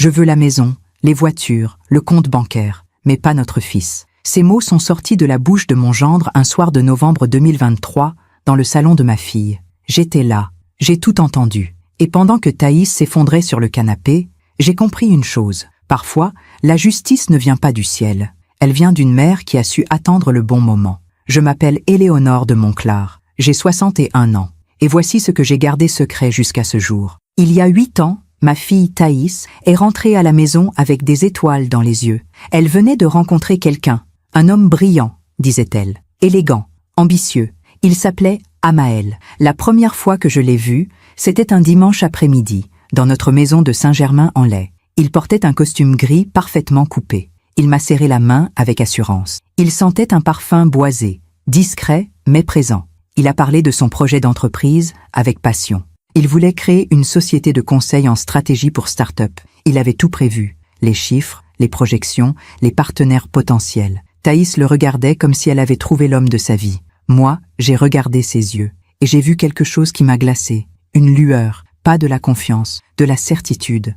Je veux la maison, les voitures, le compte bancaire, mais pas notre fils. » Ces mots sont sortis de la bouche de mon gendre un soir de novembre 2023, dans le salon de ma fille. J'étais là, j'ai tout entendu. Et pendant que Thaïs s'effondrait sur le canapé, j'ai compris une chose. Parfois, la justice ne vient pas du ciel. Elle vient d'une mère qui a su attendre le bon moment. Je m'appelle Éléonore de Monclar. J'ai 61 ans. Et voici ce que j'ai gardé secret jusqu'à ce jour. Il y a 8 ans, ma fille Thaïs est rentrée à la maison avec des étoiles dans les yeux. Elle venait de rencontrer quelqu'un. Un homme brillant, disait-elle, élégant, ambitieux. Il s'appelait Amael. La première fois que je l'ai vu, c'était un dimanche après-midi, dans notre maison de Saint-Germain-en-Laye. Il portait un costume gris parfaitement coupé. Il m'a serré la main avec assurance. Il sentait un parfum boisé, discret mais présent. Il a parlé de son projet d'entreprise avec passion. Il voulait créer une société de conseil en stratégie pour start-up. Il avait tout prévu, les chiffres, les projections, les partenaires potentiels. Thaïs le regardait comme si elle avait trouvé l'homme de sa vie. Moi, j'ai regardé ses yeux, et j'ai vu quelque chose qui m'a glacé. Une lueur, pas de la confiance, de la certitude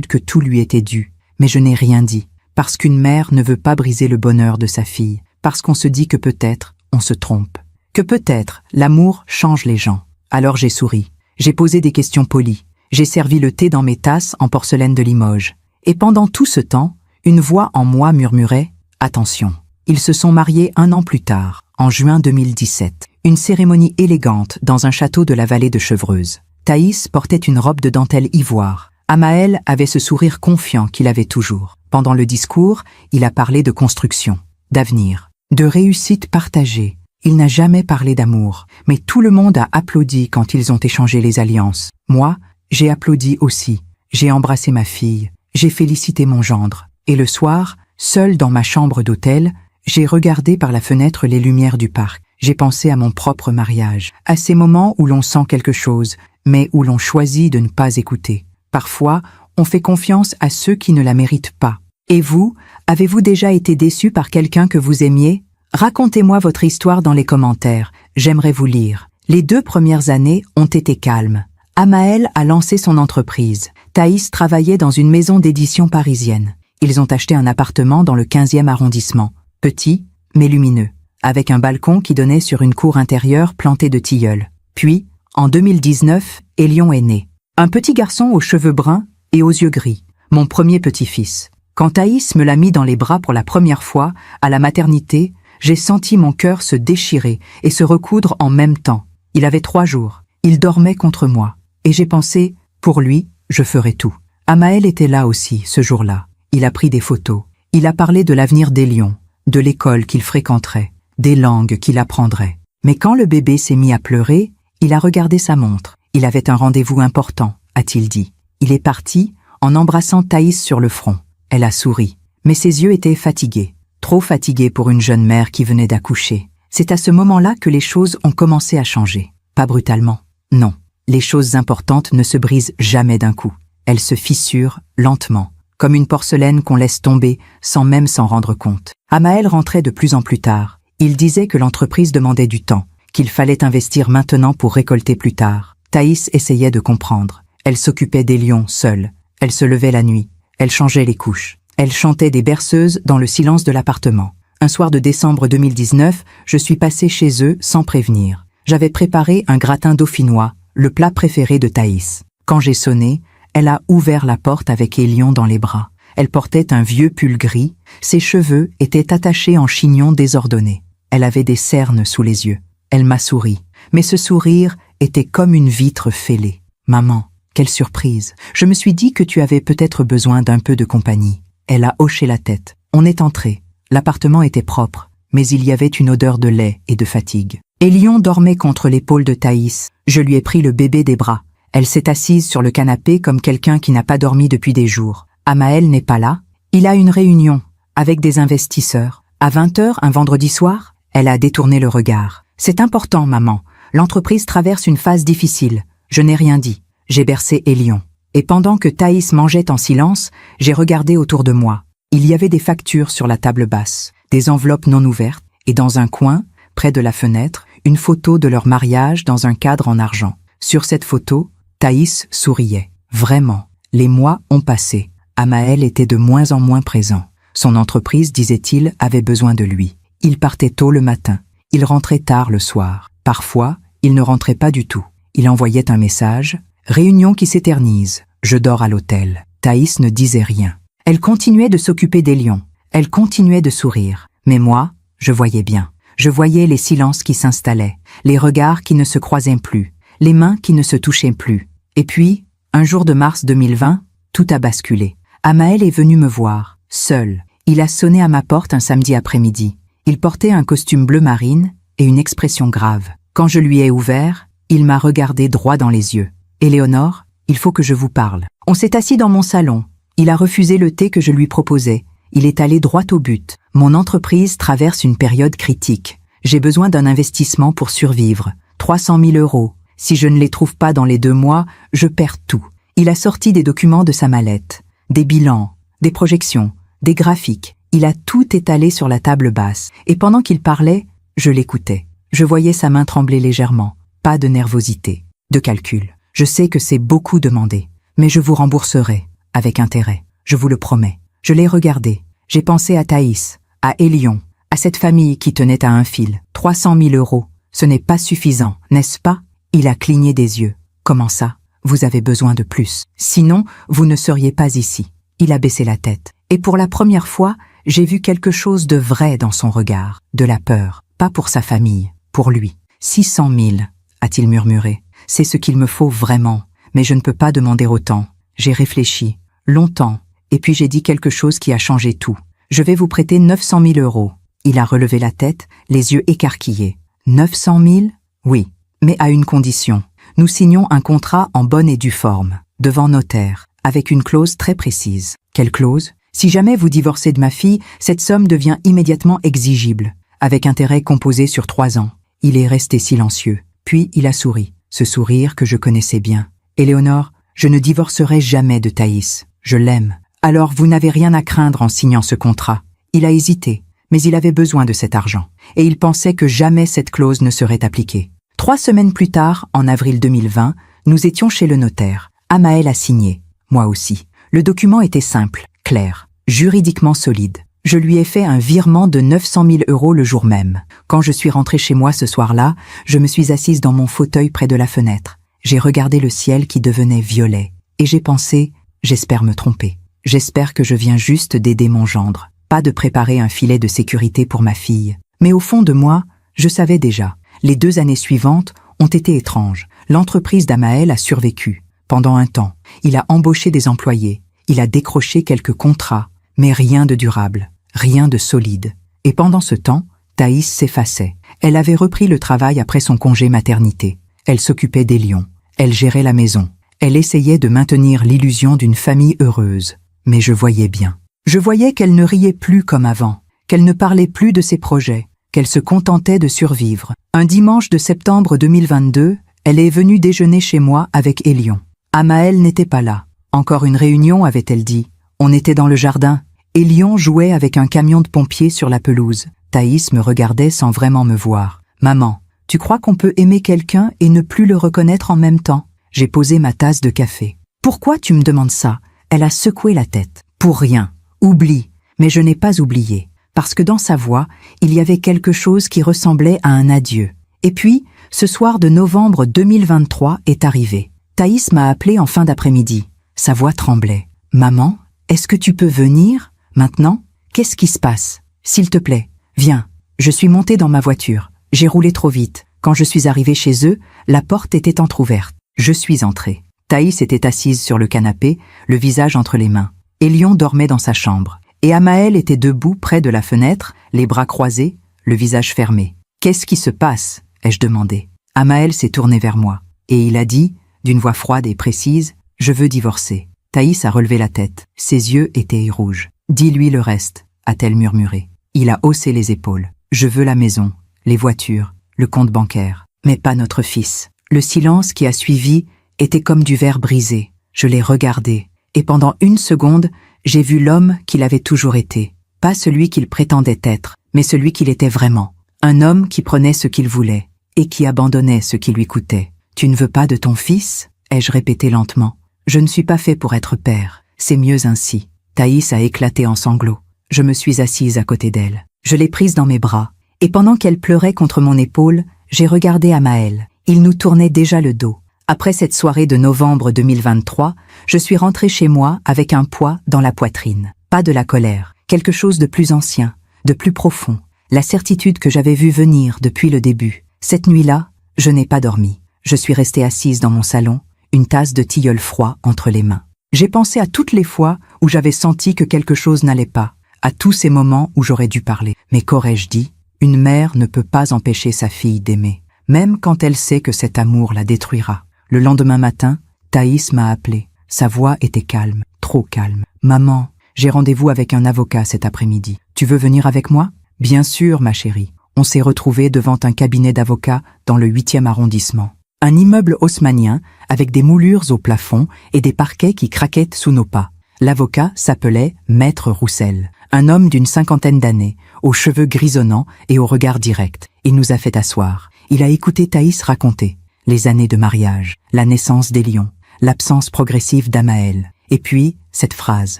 que tout lui était dû. Mais je n'ai rien dit, parce qu'une mère ne veut pas briser le bonheur de sa fille, parce qu'on se dit que peut-être on se trompe, que peut-être l'amour change les gens. Alors j'ai souri, j'ai posé des questions polies, j'ai servi le thé dans mes tasses en porcelaine de Limoges. Et pendant tout ce temps, une voix en moi murmurait « Attention ». Ils se sont mariés 1 an plus tard, en juin 2017. Une cérémonie élégante dans un château de la vallée de Chevreuse. Thaïs portait une robe de dentelle ivoire. Amael avait ce sourire confiant qu'il avait toujours. Pendant le discours, il a parlé de construction, d'avenir, de réussite partagée. Il n'a jamais parlé d'amour, mais tout le monde a applaudi quand ils ont échangé les alliances. Moi, j'ai applaudi aussi. J'ai embrassé ma fille, j'ai félicité mon gendre. Et le soir, seul dans ma chambre d'hôtel, j'ai regardé par la fenêtre les lumières du parc. J'ai pensé à mon propre mariage, à ces moments où l'on sent quelque chose, mais où l'on choisit de ne pas écouter. Parfois, on fait confiance à ceux qui ne la méritent pas. Et vous, avez-vous déjà été déçu par quelqu'un que vous aimiez? Racontez-moi votre histoire dans les commentaires, j'aimerais vous lire. Les 2 premières années ont été calmes. Amael a lancé son entreprise. Thaïs travaillait dans une maison d'édition parisienne. Ils ont acheté un appartement dans le 15e arrondissement. Petit, mais lumineux, avec un balcon qui donnait sur une cour intérieure plantée de tilleuls. Puis, en 2019, Élion est né. Un petit garçon aux cheveux bruns et aux yeux gris. Mon premier petit-fils. Quand Thaïs me l'a mis dans les bras pour la première fois, à la maternité, j'ai senti mon cœur se déchirer et se recoudre en même temps. Il avait 3 jours. Il dormait contre moi. Et j'ai pensé, pour lui, je ferai tout. Amael était là aussi, ce jour-là. Il a pris des photos. Il a parlé de l'avenir d'Élion, de l'école qu'il fréquenterait, des langues qu'il apprendrait. Mais quand le bébé s'est mis à pleurer, il a regardé sa montre. Il avait un rendez-vous important, a-t-il dit. Il est parti, en embrassant Thaïs sur le front. Elle a souri, mais ses yeux étaient fatigués. Trop fatigués pour une jeune mère qui venait d'accoucher. C'est à ce moment-là que les choses ont commencé à changer. Pas brutalement. Non, les choses importantes ne se brisent jamais d'un coup. Elles se fissurent lentement, comme une porcelaine qu'on laisse tomber sans même s'en rendre compte. Amael rentrait de plus en plus tard. Il disait que l'entreprise demandait du temps, qu'il fallait investir maintenant pour récolter plus tard. Thaïs essayait de comprendre. Elle s'occupait des lions seule. Elle se levait la nuit. Elle changeait les couches. Elle chantait des berceuses dans le silence de l'appartement. Un soir de décembre 2019, je suis passée chez eux sans prévenir. J'avais préparé un gratin dauphinois, le plat préféré de Thaïs. Quand j'ai sonné, elle a ouvert la porte avec Élion dans les bras. Elle portait un vieux pull gris, ses cheveux étaient attachés en chignon désordonné. Elle avait des cernes sous les yeux. Elle m'a souri, mais ce sourire était comme une vitre fêlée. « Maman, quelle surprise! Je me suis dit que tu avais peut-être besoin d'un peu de compagnie. » Elle a hoché la tête. On est entré. L'appartement était propre, mais il y avait une odeur de lait et de fatigue. Élion dormait contre l'épaule de Thaïs. Je lui ai pris le bébé des bras. Elle s'est assise sur le canapé comme quelqu'un qui n'a pas dormi depuis des jours. Amael n'est pas là. Il a une réunion avec des investisseurs. À 20h un vendredi soir, elle a détourné le regard. « C'est important, maman. L'entreprise traverse une phase difficile. » Je n'ai rien dit. J'ai bercé Élion. Et pendant que Thaïs mangeait en silence, j'ai regardé autour de moi. Il y avait des factures sur la table basse, des enveloppes non ouvertes, et dans un coin, près de la fenêtre, une photo de leur mariage dans un cadre en argent. Sur cette photo, Thaïs souriait. Vraiment, les mois ont passé. Amael était de moins en moins présent. Son entreprise, disait-il, avait besoin de lui. Il partait tôt le matin. Il rentrait tard le soir. Parfois, il ne rentrait pas du tout. Il envoyait un message. Réunion qui s'éternise. Je dors à l'hôtel. Thaïs ne disait rien. Elle continuait de s'occuper des lions. Elle continuait de sourire. Mais moi, je voyais bien. Je voyais les silences qui s'installaient, les regards qui ne se croisaient plus, les mains qui ne se touchaient plus. Et puis, un jour de mars 2020, tout a basculé. Amael est venu me voir, seul. Il a sonné à ma porte un samedi après-midi. Il portait un costume bleu marine et une expression grave. Quand je lui ai ouvert, il m'a regardé droit dans les yeux. « Éléonore, il faut que je vous parle. » On s'est assis dans mon salon. Il a refusé le thé que je lui proposais. Il est allé droit au but. Mon entreprise traverse une période critique. J'ai besoin d'un investissement pour survivre. 300 000 €. Si je ne les trouve pas dans les 2 mois, je perds tout. Il a sorti des documents de sa mallette. Des bilans, des projections, des graphiques. Il a tout étalé sur la table basse. Et pendant qu'il parlait, je l'écoutais. Je voyais sa main trembler légèrement. Pas de nervosité, de calcul. Je sais que c'est beaucoup demandé, mais je vous rembourserai, avec intérêt. Je vous le promets. Je l'ai regardé. J'ai pensé à Thaïs, à Élion, à cette famille qui tenait à un fil. 300 000 €. Ce n'est pas suffisant, n'est-ce pas? Il a cligné des yeux. Comment ça? Vous avez besoin de plus. Sinon, vous ne seriez pas ici. Il a baissé la tête. Et pour la première fois, j'ai vu quelque chose de vrai dans son regard. De la peur. Pas pour sa famille, pour lui. 600 000, a-t-il murmuré. C'est ce qu'il me faut vraiment. Mais je ne peux pas demander autant. J'ai réfléchi. Longtemps. Et puis j'ai dit quelque chose qui a changé tout. Je vais vous prêter 900 000 €. Il a relevé la tête, les yeux écarquillés. 900 000? Oui. Mais à une condition. Nous signons un contrat en bonne et due forme, devant notaire, avec une clause très précise. Quelle clause? Si jamais vous divorcez de ma fille, cette somme devient immédiatement exigible, avec intérêt composé sur 3 ans. Il est resté silencieux. Puis il a souri, ce sourire que je connaissais bien. Éléonore, je ne divorcerai jamais de Thaïs. Je l'aime. Alors vous n'avez rien à craindre en signant ce contrat. Il a hésité, mais il avait besoin de cet argent, et il pensait que jamais cette clause ne serait appliquée. 3 semaines plus tard, en avril 2020, nous étions chez le notaire. Amael a signé, moi aussi. Le document était simple, clair, juridiquement solide. Je lui ai fait un virement de 900 000 € le jour même. Quand je suis rentrée chez moi ce soir-là, je me suis assise dans mon fauteuil près de la fenêtre. J'ai regardé le ciel qui devenait violet, et j'ai pensé, j'espère me tromper. J'espère que je viens juste d'aider mon gendre, pas de préparer un filet de sécurité pour ma fille. Mais au fond de moi, je savais déjà. Les 2 années suivantes ont été étranges. L'entreprise d'Amael a survécu. Pendant un temps, il a embauché des employés. Il a décroché quelques contrats, mais rien de durable, rien de solide. Et pendant ce temps, Thaïs s'effaçait. Elle avait repris le travail après son congé maternité. Elle s'occupait des lions. Elle gérait la maison. Elle essayait de maintenir l'illusion d'une famille heureuse. Mais je voyais bien. Je voyais qu'elle ne riait plus comme avant, qu'elle ne parlait plus de ses projets, qu'elle se contentait de survivre. Un dimanche de septembre 2022, elle est venue déjeuner chez moi avec Élion. Amael n'était pas là. Encore une réunion, avait-elle dit. On était dans le jardin. Élion jouait avec un camion de pompiers sur la pelouse. Thaïs me regardait sans vraiment me voir. « Maman, tu crois qu'on peut aimer quelqu'un et ne plus le reconnaître en même temps ?» J'ai posé ma tasse de café. « Pourquoi tu me demandes ça ?» Elle a secoué la tête. « Pour rien. Oublie. » Mais je n'ai pas oublié. Parce que dans sa voix, il y avait quelque chose qui ressemblait à un adieu. Et puis, ce soir de novembre 2023 est arrivé. Thaïs m'a appelé en fin d'après-midi. Sa voix tremblait. « Maman, est-ce que tu peux venir, maintenant? Qu'est-ce qui se passe? S'il te plaît, viens. » Je suis montée dans ma voiture. J'ai roulé trop vite. Quand je suis arrivée chez eux, la porte était entr'ouverte. Je suis entrée. Thaïs était assise sur le canapé, le visage entre les mains. Élion dormait dans sa chambre. Et Amael était debout près de la fenêtre, les bras croisés, le visage fermé. « Qu'est-ce qui se passe ?» ai-je demandé. Amael s'est tourné vers moi. Et il a dit, d'une voix froide et précise, « Je veux divorcer. » Thaïs a relevé la tête. Ses yeux étaient rouges. « Dis-lui le reste », a-t-elle murmuré. Il a haussé les épaules. « Je veux la maison, les voitures, le compte bancaire, mais pas notre fils. » Le silence qui a suivi était comme du verre brisé. Je l'ai regardé, et pendant 1 seconde, j'ai vu l'homme qu'il avait toujours été. Pas celui qu'il prétendait être, mais celui qu'il était vraiment. Un homme qui prenait ce qu'il voulait, et qui abandonnait ce qui lui coûtait. « Tu ne veux pas de ton fils ?» ai-je répété lentement. « Je ne suis pas fait pour être père. C'est mieux ainsi. Thaïs a éclaté en sanglots. Je me suis assise à côté d'elle. Je l'ai prise dans mes bras. Et pendant qu'elle pleurait contre mon épaule, j'ai regardé Amaël. Il nous tournait déjà le dos. Après cette soirée de novembre 2023, je suis rentrée chez moi avec un poids dans la poitrine. Pas de la colère, quelque chose de plus ancien, de plus profond. La certitude que j'avais vue venir depuis le début. Cette nuit-là, je n'ai pas dormi. Je suis restée assise dans mon salon, une tasse de tilleul froid entre les mains. J'ai pensé à toutes les fois où j'avais senti que quelque chose n'allait pas, à tous ces moments où j'aurais dû parler. Mais qu'aurais-je dit? Une mère ne peut pas empêcher sa fille d'aimer, même quand elle sait que cet amour la détruira. Le lendemain matin, Thaïs m'a appelé. Sa voix était calme, trop calme. « Maman, j'ai rendez-vous avec un avocat cet après-midi. Tu veux venir avec moi ?»« Bien sûr, ma chérie. » On s'est retrouvés devant un cabinet d'avocats dans le 8e arrondissement. Un immeuble haussmannien avec des moulures au plafond et des parquets qui craquaient sous nos pas. L'avocat s'appelait Maître Roussel, un homme d'une 50aine d'années, aux cheveux grisonnants et au regard direct. Il nous a fait asseoir. Il a écouté Thaïs raconter les années de mariage, la naissance des lions, l'absence progressive d'Amaël. Et puis, cette phrase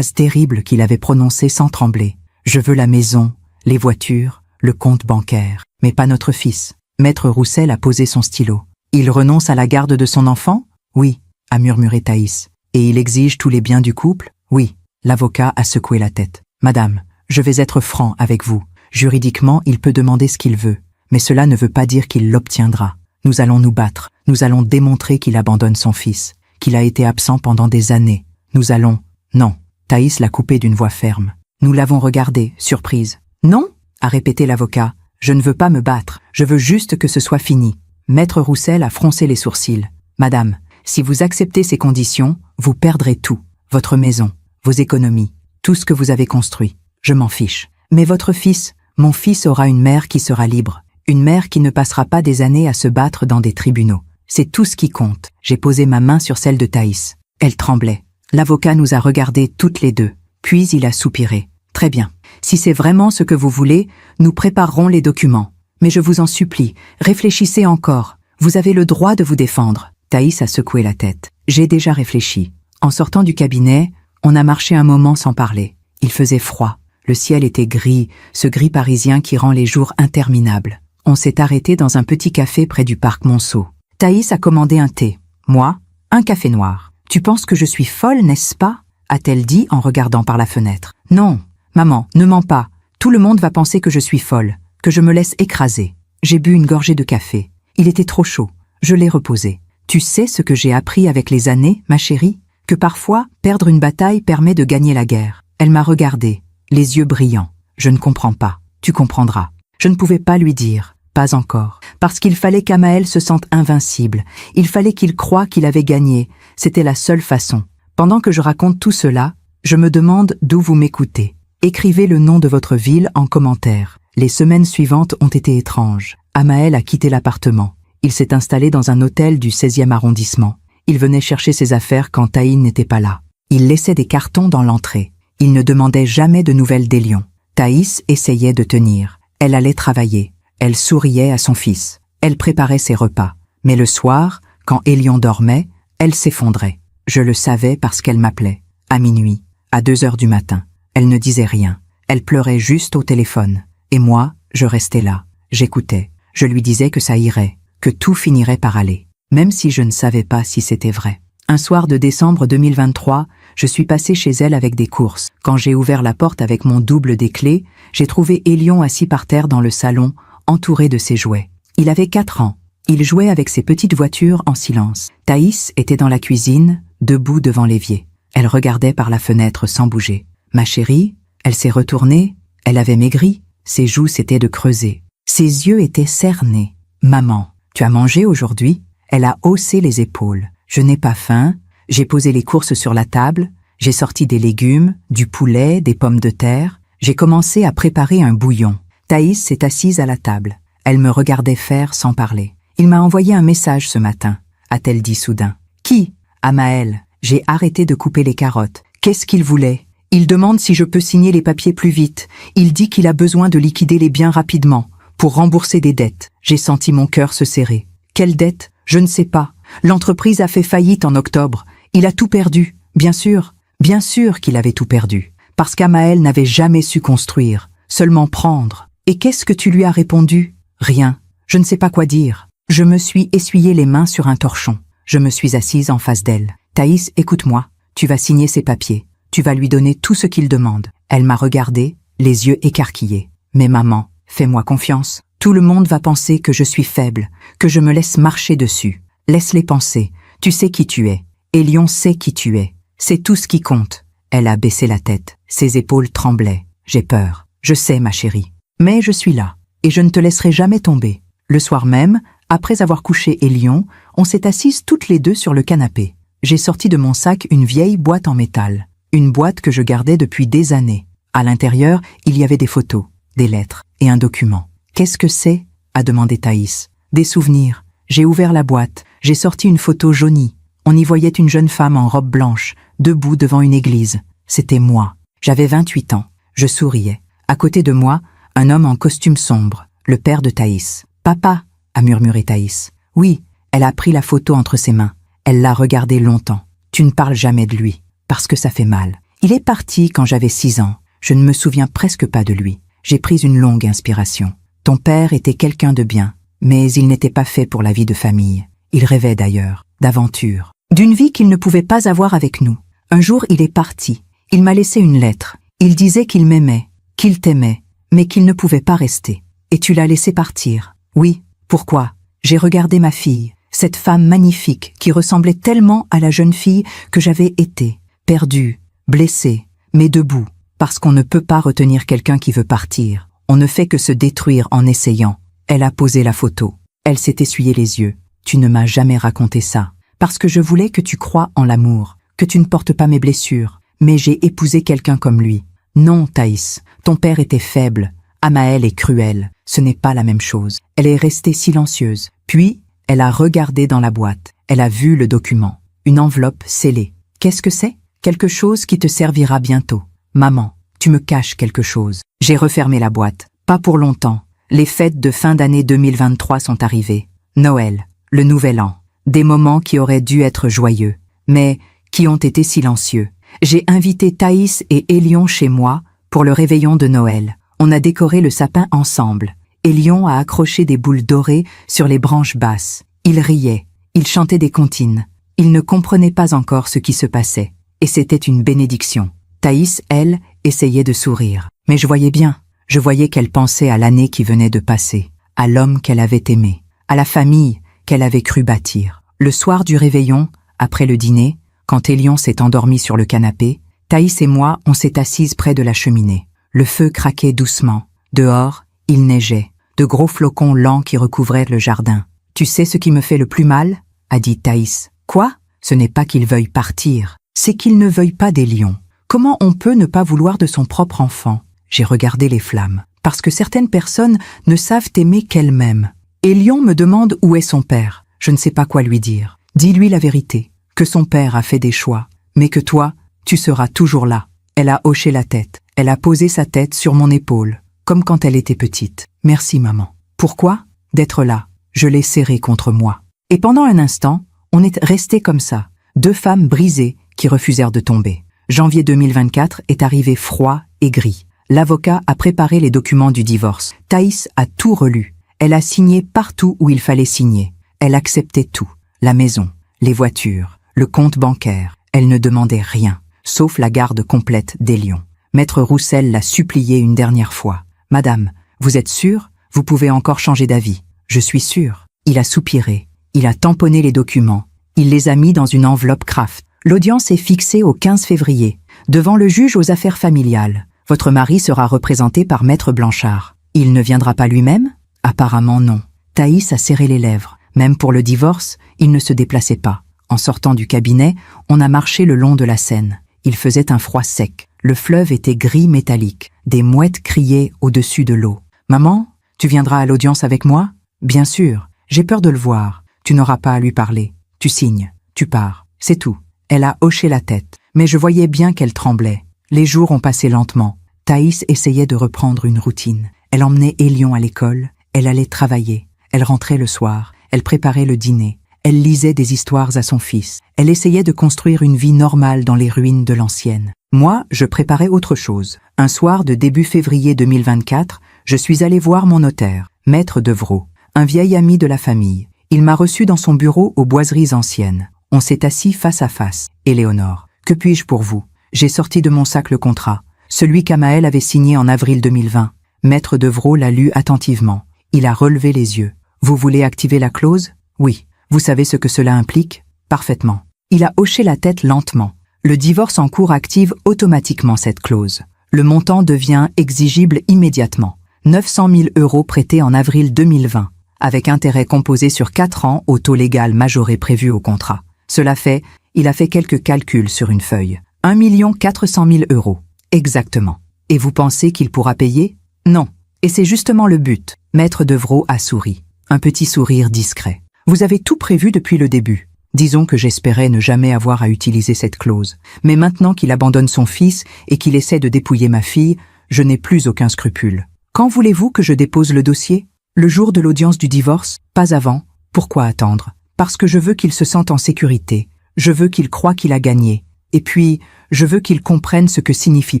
terrible qu'il avait prononcée sans trembler. « Je veux la maison, les voitures, le compte bancaire, mais pas notre fils. » Maître Roussel a posé son stylo. « Il renonce à la garde de son enfant ?»« Oui, » a murmuré Thaïs. « Et il exige tous les biens du couple ?»« Oui. » L'avocat a secoué la tête. « Madame, je vais être franc avec vous. Juridiquement, il peut demander ce qu'il veut, mais cela ne veut pas dire qu'il l'obtiendra. Nous allons nous battre. Nous allons démontrer qu'il abandonne son fils, qu'il a été absent pendant des années. Nous allons... » Non. Thaïs l'a coupé d'une voix ferme. Nous l'avons regardé, surprise. « Non ?» a répété l'avocat. « Je ne veux pas me battre. Je veux juste que ce soit fini. » Maître Roussel a froncé les sourcils. « Madame, si vous acceptez ces conditions, vous perdrez tout. Votre maison, vos économies, tout ce que vous avez construit. Je m'en fiche. Mais votre fils, mon fils aura une mère qui sera libre. Une mère qui ne passera pas des années à se battre dans des tribunaux. C'est tout ce qui compte. » J'ai posé ma main sur celle de Thaïs. Elle tremblait. L'avocat nous a regardés toutes les deux. Puis il a soupiré. « Très bien. Si c'est vraiment ce que vous voulez, nous préparerons les documents. Mais je vous en supplie, réfléchissez encore. Vous avez le droit de vous défendre. » Thaïs a secoué la tête. « J'ai déjà réfléchi. » En sortant du cabinet, on a marché un moment sans parler. Il faisait froid. Le ciel était gris, ce gris parisien qui rend les jours interminables. On s'est arrêté dans un petit café près du parc Monceau. Thaïs a commandé un thé. Moi, un café noir. « Tu penses que je suis folle, n'est-ce pas ?» a-t-elle dit en regardant par la fenêtre. « Non, maman, ne mens pas. Tout le monde va penser que je suis folle, que je me laisse écraser. » J'ai bu une gorgée de café. Il était trop chaud. Je l'ai reposé. « Tu sais ce que j'ai appris avec les années, ma chérie ? Que parfois, perdre une bataille permet de gagner la guerre. » Elle m'a regardé, les yeux brillants. « Je ne comprends pas. Tu comprendras. » Je ne pouvais pas lui dire. Pas encore. Parce qu'il fallait qu'Amaël se sente invincible. Il fallait qu'il croie qu'il avait gagné. C'était la seule façon. Pendant que je raconte tout cela, je me demande d'où vous m'écoutez. Écrivez le nom de votre ville en commentaire. Les semaines suivantes ont été étranges. Amaël a quitté l'appartement. Il s'est installé dans un hôtel du 16e arrondissement. Il venait chercher ses affaires quand Thaïs n'était pas là. Il laissait des cartons dans l'entrée. Il ne demandait jamais de nouvelles d'Élion. Thaïs essayait de tenir. Elle allait travailler. Elle souriait à son fils. Elle préparait ses repas. Mais le soir, quand Élion dormait, elle s'effondrait. Je le savais parce qu'elle m'appelait. À minuit, à 2 heures du matin. Elle ne disait rien. Elle pleurait juste au téléphone. Et moi, je restais là. J'écoutais. Je lui disais que ça irait, que tout finirait par aller. Même si je ne savais pas si c'était vrai. Un soir de décembre 2023, je suis passée chez elle avec des courses. Quand j'ai ouvert la porte avec mon double des clés, j'ai trouvé Élion assis par terre dans le salon, entouré de ses jouets. Il avait 4 ans. Il jouait avec ses petites voitures en silence. Thaïs était dans la cuisine, debout devant l'évier. Elle regardait par la fenêtre sans bouger. Ma chérie, elle s'est retournée, elle avait maigri, ses joues s'étaient de creuser. Ses yeux étaient cernés. « Maman, tu as mangé aujourd'hui ?» Elle a haussé les épaules. « Je n'ai pas faim. » J'ai posé les courses sur la table. J'ai sorti des légumes, du poulet, des pommes de terre. J'ai commencé à préparer un bouillon. Thaïs s'est assise à la table. Elle me regardait faire sans parler. « Il m'a envoyé un message ce matin, » a-t-elle dit soudain. « Qui ?»« Amaël. » J'ai arrêté de couper les carottes. Qu'est-ce qu'il voulait ? Il demande si je peux signer les papiers plus vite. Il dit qu'il a besoin de liquider les biens rapidement, pour rembourser des dettes. J'ai senti mon cœur se serrer. Quelle dette ? Je ne sais pas. L'entreprise a fait faillite en octobre. Il a tout perdu, bien sûr. Bien sûr qu'il avait tout perdu, parce qu'Amael n'avait jamais su construire, seulement prendre. Et qu'est-ce que tu lui as répondu? Rien. Je ne sais pas quoi dire. Je me suis essuyé les mains sur un torchon. Je me suis assise en face d'elle. Thaïs, écoute-moi. Tu vas signer ses papiers. Tu vas lui donner tout ce qu'il demande. Elle m'a regardée, les yeux écarquillés. Mais maman, fais-moi confiance. Tout le monde va penser que je suis faible, que je me laisse marcher dessus. Laisse-les penser. Tu sais qui tu es. Élion sait qui tu es. C'est tout ce qui compte. Elle a baissé la tête. Ses épaules tremblaient. J'ai peur. Je sais, ma chérie. Mais je suis là. Et je ne te laisserai jamais tomber. Le soir même, après avoir couché Élion, on s'est assises toutes les deux sur le canapé. J'ai sorti de mon sac une vieille boîte en métal. Une boîte que je gardais depuis des années. À l'intérieur, il y avait des photos, des lettres et un document. « Qu'est-ce que c'est ?» a demandé Thaïs. « Des souvenirs. » J'ai ouvert la boîte. J'ai sorti une photo jaunie. On y voyait une jeune femme en robe blanche, debout devant une église. C'était moi. J'avais 28 ans. Je souriais. À côté de moi, un homme en costume sombre, le père de Thaïs. « Papa !» a murmuré Thaïs. « Oui. » Elle a pris la photo entre ses mains. Elle l'a regardée longtemps. « Tu ne parles jamais de lui, parce que ça fait mal. Il est parti quand j'avais 6 ans. Je ne me souviens presque pas de lui. J'ai pris une longue inspiration. Ton père était quelqu'un de bien, mais il n'était pas fait pour la vie de famille. Il rêvait d'ailleurs, d'aventure, d'une vie qu'il ne pouvait pas avoir avec nous. Un jour, il est parti. Il m'a laissé une lettre. Il disait qu'il m'aimait, qu'il t'aimait, mais qu'il ne pouvait pas rester. Et tu l'as laissé partir. Oui, pourquoi? J'ai regardé ma fille, cette femme magnifique qui ressemblait tellement à la jeune fille que j'avais été, perdue, blessée, mais debout, parce qu'on ne peut pas retenir quelqu'un qui veut partir. On ne fait que se détruire en essayant. Elle a posé la photo. Elle s'est essuyé les yeux. Tu ne m'as jamais raconté ça, parce que je voulais que tu crois en l'amour, que tu ne portes pas mes blessures, mais j'ai épousé quelqu'un comme lui. Non, Thaïs, ton père était faible. Amael est cruel. Ce n'est pas la même chose. Elle est restée silencieuse. Puis, elle a regardé dans la boîte. Elle a vu le document. Une enveloppe scellée. Qu'est-ce que c'est? Quelque chose qui te servira bientôt. Maman, tu me caches quelque chose. J'ai refermé la boîte. Pas pour longtemps. Les fêtes de fin d'année 2023 sont arrivées. Noël, le Nouvel An. Des moments qui auraient dû être joyeux, mais qui ont été silencieux. J'ai invité Thaïs et Élion chez moi pour le réveillon de Noël. On a décoré le sapin ensemble. Élion a accroché des boules dorées sur les branches basses. Il riait, il chantait des comptines. Il ne comprenait pas encore ce qui se passait. Et c'était une bénédiction. Thaïs, elle, essayait de sourire. Mais je voyais bien. Je voyais qu'elle pensait à l'année qui venait de passer, à l'homme qu'elle avait aimé, à la famille qu'elle avait cru bâtir. Le soir du réveillon, après le dîner, quand Élion s'est endormi sur le canapé, Thaïs et moi, on s'est assises près de la cheminée. Le feu craquait doucement. Dehors, il neigeait. De gros flocons lents qui recouvraient le jardin. « Tu sais ce qui me fait le plus mal ?» a dit Thaïs. « Quoi ? Ce n'est pas qu'il veuille partir. C'est qu'il ne veuille pas d'Élion. Comment on peut ne pas vouloir de son propre enfant ?» J'ai regardé les flammes. Parce que certaines personnes ne savent aimer qu'elles-mêmes. Élion me demande où est son père. Je ne sais pas quoi lui dire. Dis-lui la vérité. Que son père a fait des choix. Mais que toi, tu seras toujours là. Elle a hoché la tête. Elle a posé sa tête sur mon épaule, comme quand elle était petite. Merci, maman. Pourquoi? D'être là. Je l'ai serrée contre moi. Et pendant un instant, on est resté comme ça. Deux femmes brisées qui refusèrent de tomber. Janvier 2024 est arrivé froid et gris. L'avocat a préparé les documents du divorce. Thaïs a tout relu. Elle a signé partout où il fallait signer. Elle acceptait tout. La maison, les voitures, le compte bancaire. Elle ne demandait rien, sauf la garde complète d'Élion. Maître Roussel l'a supplié une dernière fois. « Madame, vous êtes sûre? Vous pouvez encore changer d'avis. »« Je suis sûre. » Il a soupiré. Il a tamponné les documents. Il les a mis dans une enveloppe Kraft. L'audience est fixée au 15 février, devant le juge aux affaires familiales. Votre mari sera représenté par Maître Blanchard. Il ne viendra pas lui-même? Apparemment non. Thaïs a serré les lèvres. Même pour le divorce, il ne se déplaçait pas. En sortant du cabinet, on a marché le long de la Seine. Il faisait un froid sec. Le fleuve était gris métallique. Des mouettes criaient au-dessus de l'eau. « Maman, tu viendras à l'audience avec moi ?»« Bien sûr. J'ai peur de le voir. Tu n'auras pas à lui parler. Tu signes. Tu pars. C'est tout. » Elle a hoché la tête. Mais je voyais bien qu'elle tremblait. Les jours ont passé lentement. Thaïs essayait de reprendre une routine. Elle emmenait Élion à l'école. Elle allait travailler. Elle rentrait le soir. Elle préparait le dîner. Elle lisait des histoires à son fils. Elle essayait de construire une vie normale dans les ruines de l'ancienne. Moi, je préparais autre chose. Un soir de début février 2024, je suis allé voir mon notaire, Maître Devrault, un vieil ami de la famille. Il m'a reçu dans son bureau aux Boiseries anciennes. On s'est assis face à face. Éléonore, que puis-je pour vous? J'ai sorti de mon sac le contrat, celui qu'Amael avait signé en avril 2020. Maître Devrault l'a lu attentivement. Il a relevé les yeux. Vous voulez activer la clause? Oui. Vous savez ce que cela implique? Parfaitement. Il a hoché la tête lentement. Le divorce en cours active automatiquement cette clause. Le montant devient exigible immédiatement. 900 000 € prêtés en avril 2020, avec intérêt composé sur 4 ans au taux légal majoré prévu au contrat. Cela fait, il a fait quelques calculs sur une feuille. 1 400 000 €. Exactement. Et vous pensez qu'il pourra payer? Non. Et c'est justement le but. Maître Devrault a souri. Un petit sourire discret. Vous avez tout prévu depuis le début. Disons que j'espérais ne jamais avoir à utiliser cette clause. Mais maintenant qu'il abandonne son fils et qu'il essaie de dépouiller ma fille, je n'ai plus aucun scrupule. Quand voulez-vous que je dépose le dossier? Le jour de l'audience du divorce? Pas avant. Pourquoi attendre? Parce que je veux qu'il se sente en sécurité. Je veux qu'il croie qu'il a gagné. Et puis, je veux qu'il comprenne ce que signifie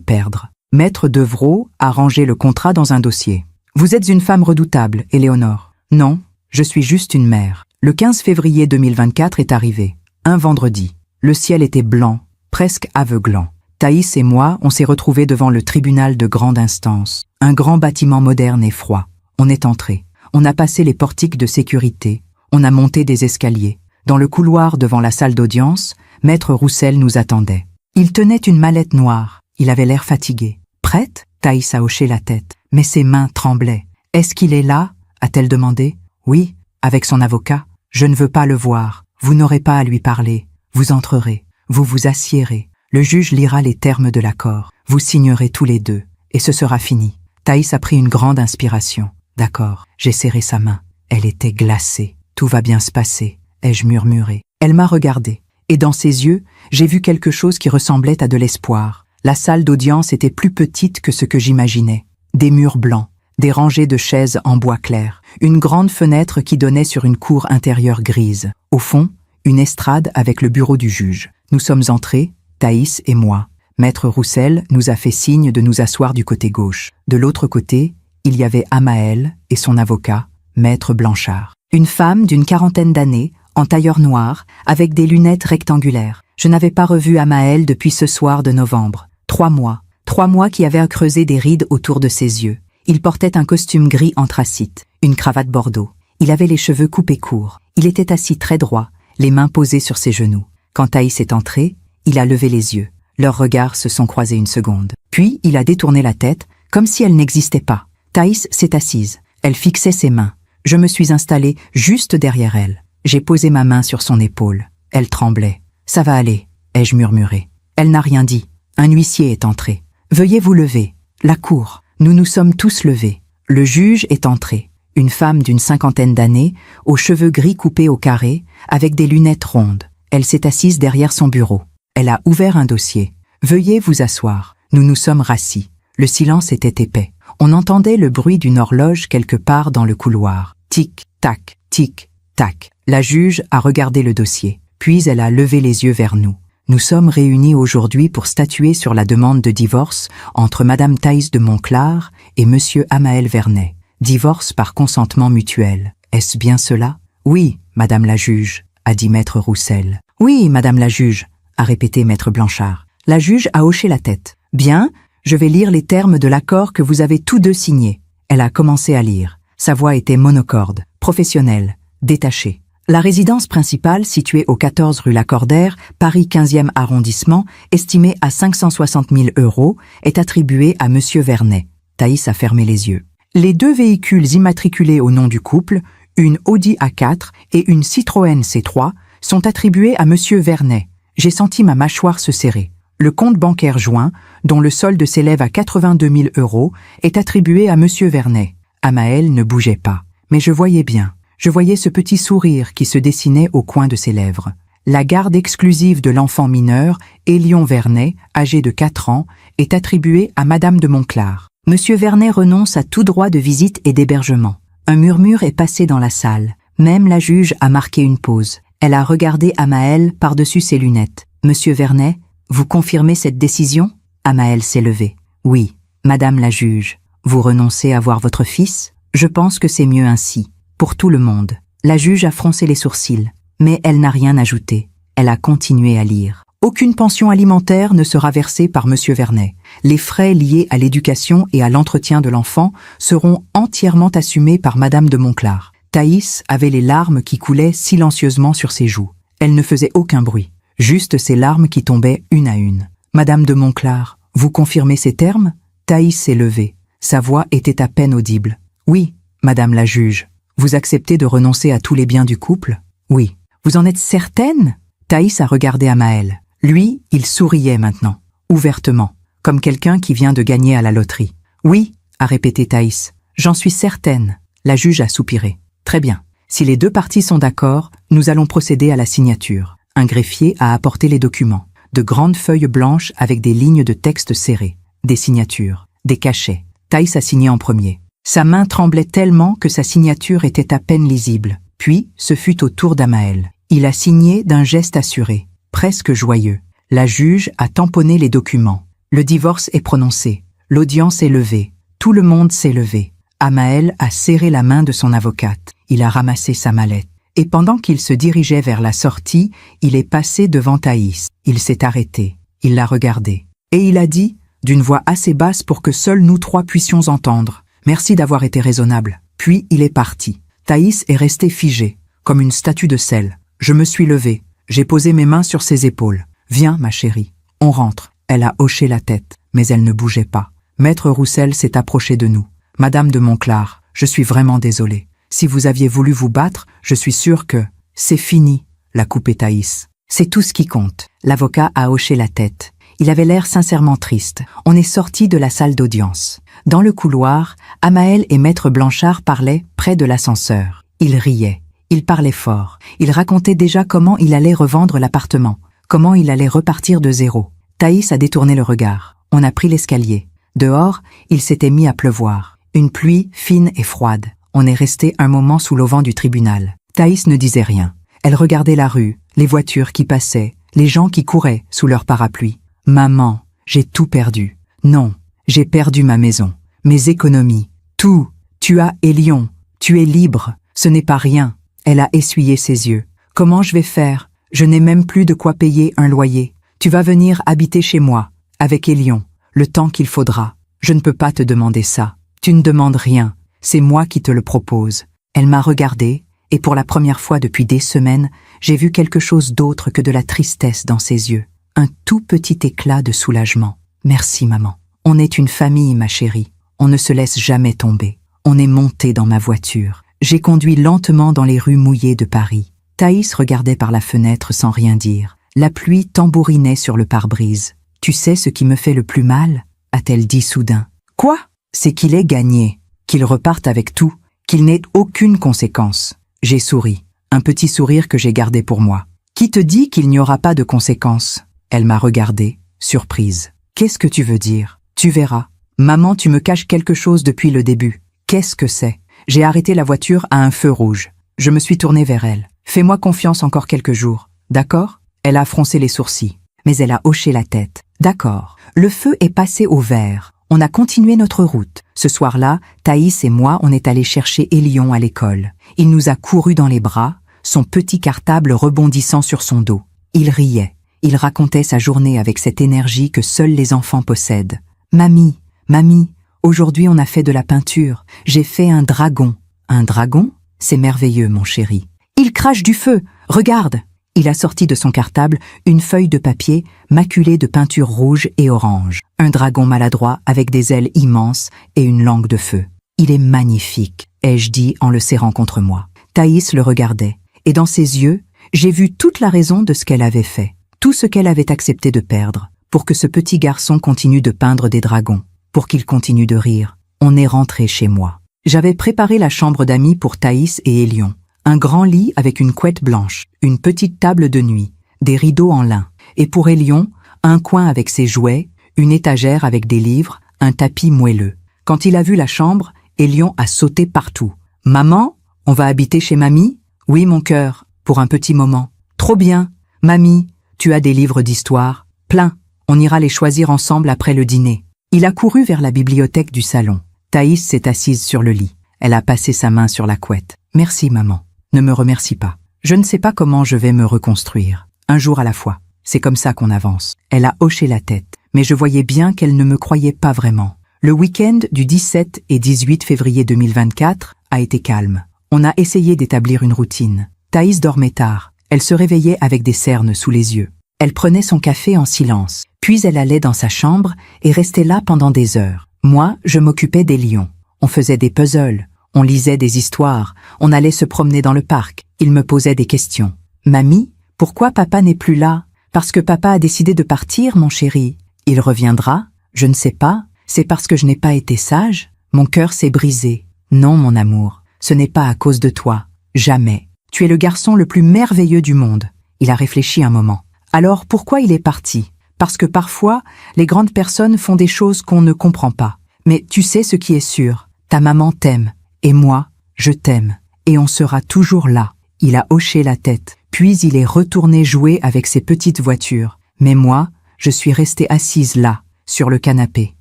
perdre. Maître Devrault a rangé le contrat dans un dossier. Vous êtes une femme redoutable, Éléonore. Non, je suis juste une mère. Le 15 février 2024 est arrivé. Un vendredi. Le ciel était blanc, presque aveuglant. Thaïs et moi, on s'est retrouvés devant le tribunal de grande instance. Un grand bâtiment moderne et froid. On est entré. On a passé les portiques de sécurité. On a monté des escaliers. Dans le couloir devant la salle d'audience, Maître Roussel nous attendait. Il tenait une mallette noire. Il avait l'air fatigué. Prête? Thaïs a hoché la tête. Mais ses mains tremblaient. Est-ce qu'il est là? A-t-elle demandé. Oui, avec son avocat. Je ne veux pas le voir. Vous n'aurez pas à lui parler. Vous entrerez. Vous vous assiérez. Le juge lira les termes de l'accord. Vous signerez tous les deux. Et ce sera fini. Thaïs a pris une grande inspiration. D'accord. J'ai serré sa main. Elle était glacée. Tout va bien se passer, ai-je murmuré. Elle m'a regardé. Et dans ses yeux, j'ai vu quelque chose qui ressemblait à de l'espoir. La salle d'audience était plus petite que ce que j'imaginais. Des murs blancs. Des rangées de chaises en bois clair, une grande fenêtre qui donnait sur une cour intérieure grise. Au fond, une estrade avec le bureau du juge. Nous sommes entrés, Thaïs et moi. Maître Roussel nous a fait signe de nous asseoir du côté gauche. De l'autre côté, il y avait Amael et son avocat, Maître Blanchard. Une femme d'une 40aine d'années, en tailleur noir, avec des lunettes rectangulaires. Je n'avais pas revu Amael depuis ce soir de novembre. 3 mois. 3 mois qui avaient creusé des rides autour de ses yeux. Il portait un costume gris anthracite, une cravate bordeaux. Il avait les cheveux coupés courts. Il était assis très droit, les mains posées sur ses genoux. Quand Thaïs est entrée, il a levé les yeux. Leurs regards se sont croisés une seconde. Puis, il a détourné la tête, comme si elle n'existait pas. Thaïs s'est assise. Elle fixait ses mains. Je me suis installé juste derrière elle. J'ai posé ma main sur son épaule. Elle tremblait. « Ça va aller », ai-je murmuré. Elle n'a rien dit. Un huissier est entré. « Veuillez vous lever. La cour. » Nous nous sommes tous levés. Le juge est entré. Une femme d'une 50aine d'années, aux cheveux gris coupés au carré, avec des lunettes rondes. Elle s'est assise derrière son bureau. Elle a ouvert un dossier. « Veuillez vous asseoir. » Nous nous sommes rassis. Le silence était épais. On entendait le bruit d'une horloge quelque part dans le couloir. Tic, tac, tic, tac. La juge a regardé le dossier. Puis elle a levé les yeux vers nous. Nous sommes réunis aujourd'hui pour statuer sur la demande de divorce entre Madame Thaïs de Monclar et Monsieur Amael Vernet. Divorce par consentement mutuel. Est-ce bien cela? Oui, Madame la juge, a dit Maître Roussel. Oui, Madame la juge, a répété Maître Blanchard. La juge a hoché la tête. Bien, je vais lire les termes de l'accord que vous avez tous deux signé. Elle a commencé à lire. Sa voix était monocorde, professionnelle, détachée. La résidence principale, située au 14 rue Lacordaire, Paris 15e arrondissement, estimée à 560 000 €, est attribuée à Monsieur Vernet. Thaïs a fermé les yeux. Les 2 véhicules immatriculés au nom du couple, une Audi A4 et une Citroën C3, sont attribués à Monsieur Vernet. J'ai senti ma mâchoire se serrer. Le compte bancaire joint, dont le solde s'élève à 82 000 €, est attribué à Monsieur Vernet. Amael ne bougeait pas, mais je voyais bien. Je voyais ce petit sourire qui se dessinait au coin de ses lèvres. La garde exclusive de l'enfant mineur, Élion Vernet, âgé de 4 ans, est attribuée à Madame de Monclar. Monsieur Vernet renonce à tout droit de visite et d'hébergement. Un murmure est passé dans la salle. Même la juge a marqué une pause. Elle a regardé Amaël par-dessus ses lunettes. « Monsieur Vernet, vous confirmez cette décision ?» Amaël s'est levé. « Oui, Madame la juge. Vous renoncez à voir votre fils ? Je pense que c'est mieux ainsi, pour tout le monde. » La juge a froncé les sourcils, mais elle n'a rien ajouté. Elle a continué à lire. Aucune pension alimentaire ne sera versée par Monsieur Vernet. Les frais liés à l'éducation et à l'entretien de l'enfant seront entièrement assumés par Madame de Monclar. Thaïs avait les larmes qui coulaient silencieusement sur ses joues. Elle ne faisait aucun bruit, juste ces larmes qui tombaient une à une. Madame de Monclar, vous confirmez ces termes ? Thaïs s'est levée. Sa voix était à peine audible. Oui, Madame la juge. Vous acceptez de renoncer à tous les biens du couple ? Oui. Vous en êtes certaine ? Thaïs a regardé Amaël. Lui, il souriait maintenant, ouvertement, comme quelqu'un qui vient de gagner à la loterie. Oui, a répété Thaïs. J'en suis certaine. La juge a soupiré. Très bien. Si les deux parties sont d'accord, nous allons procéder à la signature. Un greffier a apporté les documents. De grandes feuilles blanches avec des lignes de texte serrées. Des signatures. Des cachets. Thaïs a signé en premier. Sa main tremblait tellement que sa signature était à peine lisible. Puis, ce fut au tour d'Amaël. Il a signé d'un geste assuré, presque joyeux. La juge a tamponné les documents. Le divorce est prononcé. L'audience est levée. Tout le monde s'est levé. Amaël a serré la main de son avocate. Il a ramassé sa mallette. Et pendant qu'il se dirigeait vers la sortie, il est passé devant Thaïs. Il s'est arrêté. Il l'a regardé. Et il a dit, d'une voix assez basse pour que seuls nous trois puissions entendre, « Merci d'avoir été raisonnable. » Puis il est parti. Thaïs est restée figée, comme une statue de sel. Je me suis levée. J'ai posé mes mains sur ses épaules. « Viens, ma chérie. On rentre. » Elle a hoché la tête, mais elle ne bougeait pas. Maître Roussel s'est approché de nous. « Madame de Monclar, je suis vraiment désolé. Si vous aviez voulu vous battre, je suis sûr que... » « C'est fini, » l'a coupé Thaïs. « C'est tout ce qui compte. » L'avocat a hoché la tête. Il avait l'air sincèrement triste. On est sorti de la salle d'audience. Dans le couloir, Amaël et Maître Blanchard parlaient près de l'ascenseur. Ils riaient. Ils parlaient fort. Ils racontaient déjà comment il allait revendre l'appartement, comment il allait repartir de zéro. Thaïs a détourné le regard. On a pris l'escalier. Dehors, il s'était mis à pleuvoir. Une pluie fine et froide. On est resté un moment sous l'auvent du tribunal. Thaïs ne disait rien. Elle regardait la rue, les voitures qui passaient, les gens qui couraient sous leur parapluie. « Maman, j'ai tout perdu. Non, j'ai perdu ma maison, mes économies, tout. Tu as Élion, tu es libre, ce n'est pas rien. » Elle a essuyé ses yeux. « Comment je vais faire ? Je n'ai même plus de quoi payer un loyer. Tu vas venir habiter chez moi, avec Élion, le temps qu'il faudra. Je ne peux pas te demander ça. Tu ne demandes rien, c'est moi qui te le propose. » Elle m'a regardée, et pour la première fois depuis des semaines, j'ai vu quelque chose d'autre que de la tristesse dans ses yeux. Un tout petit éclat de soulagement. « Merci, maman. On est une famille, ma chérie. On ne se laisse jamais tomber. » On est monté dans ma voiture. J'ai conduit lentement dans les rues mouillées de Paris. Thaïs regardait par la fenêtre sans rien dire. La pluie tambourinait sur le pare-brise. « Tu sais ce qui me fait le plus mal ?» a-t-elle dit soudain. « Quoi ? C'est qu'il ait gagné, qu'il reparte avec tout, qu'il n'ait aucune conséquence. » J'ai souri, un petit sourire que j'ai gardé pour moi. « Qui te dit qu'il n'y aura pas de conséquences ?» Elle m'a regardée, surprise. « Qu'est-ce que tu veux dire ? Tu verras. Maman, tu me caches quelque chose depuis le début. Qu'est-ce que c'est ? » J'ai arrêté la voiture à un feu rouge. Je me suis tournée vers elle. « Fais-moi confiance encore quelques jours. D'accord ?» Elle a froncé les sourcils, mais elle a hoché la tête. « D'accord. » Le feu est passé au vert. On a continué notre route. Ce soir-là, Thaïs et moi, on est allés chercher Élion à l'école. Il nous a couru dans les bras, son petit cartable rebondissant sur son dos. Il riait. Il racontait sa journée avec cette énergie que seuls les enfants possèdent. « Mamie, mamie, aujourd'hui on a fait de la peinture. J'ai fait un dragon. »« Un dragon ? C'est merveilleux, mon chéri. »« Il crache du feu. Regarde !» Il a sorti de son cartable une feuille de papier maculée de peinture rouge et orange. Un dragon maladroit avec des ailes immenses et une langue de feu. « Il est magnifique », ai-je dit en le serrant contre moi. Thaïs le regardait, et dans ses yeux, j'ai vu toute la raison de ce qu'elle avait fait. Tout ce qu'elle avait accepté de perdre, pour que ce petit garçon continue de peindre des dragons, pour qu'il continue de rire. On est rentré chez moi. J'avais préparé la chambre d'amis pour Thaïs et Élion. Un grand lit avec une couette blanche, une petite table de nuit, des rideaux en lin. Et pour Élion, un coin avec ses jouets, une étagère avec des livres, un tapis moelleux. Quand il a vu la chambre, Élion a sauté partout. « Maman, on va habiter chez mamie ? » « Oui, mon cœur. pour un petit moment. Trop bien. Mamie, tu as des livres d'histoire? Plein. On ira les choisir ensemble après le dîner. Il a couru vers la bibliothèque du salon. Thaïs s'est assise sur le lit. Elle a passé sa main sur la couette. Merci, maman. Ne me remercie pas. Je ne sais pas comment je vais me reconstruire. Un jour à la fois. C'est comme ça qu'on avance. Elle a hoché la tête, mais je voyais bien qu'elle ne me croyait pas vraiment. Le week-end du 17 et 18 février 2024 a été calme. On a essayé d'établir une routine. Thaïs dormait tard. Elle se réveillait avec des cernes sous les yeux. Elle prenait son café en silence. Puis elle allait dans sa chambre et restait là pendant des heures. Moi, je m'occupais des lions. On faisait des puzzles. On lisait des histoires. On allait se promener dans le parc. Il me posait des questions. Mamie, pourquoi papa n'est plus là? Parce que papa a décidé de partir, mon chéri. Il reviendra? Je ne sais pas. C'est parce que je n'ai pas été sage? Mon cœur s'est brisé. Non, mon amour, ce n'est pas à cause de toi. Jamais. Tu es le garçon le plus merveilleux du monde. Il a réfléchi un moment. Alors pourquoi il est parti? Parce que parfois, les grandes personnes font des choses qu'on ne comprend pas. Mais tu sais ce qui est sûr. Ta maman t'aime. Et moi, je t'aime. Et on sera toujours là. Il a hoché la tête. Puis il est retourné jouer avec ses petites voitures. Mais moi, je suis restée assise là, sur le canapé.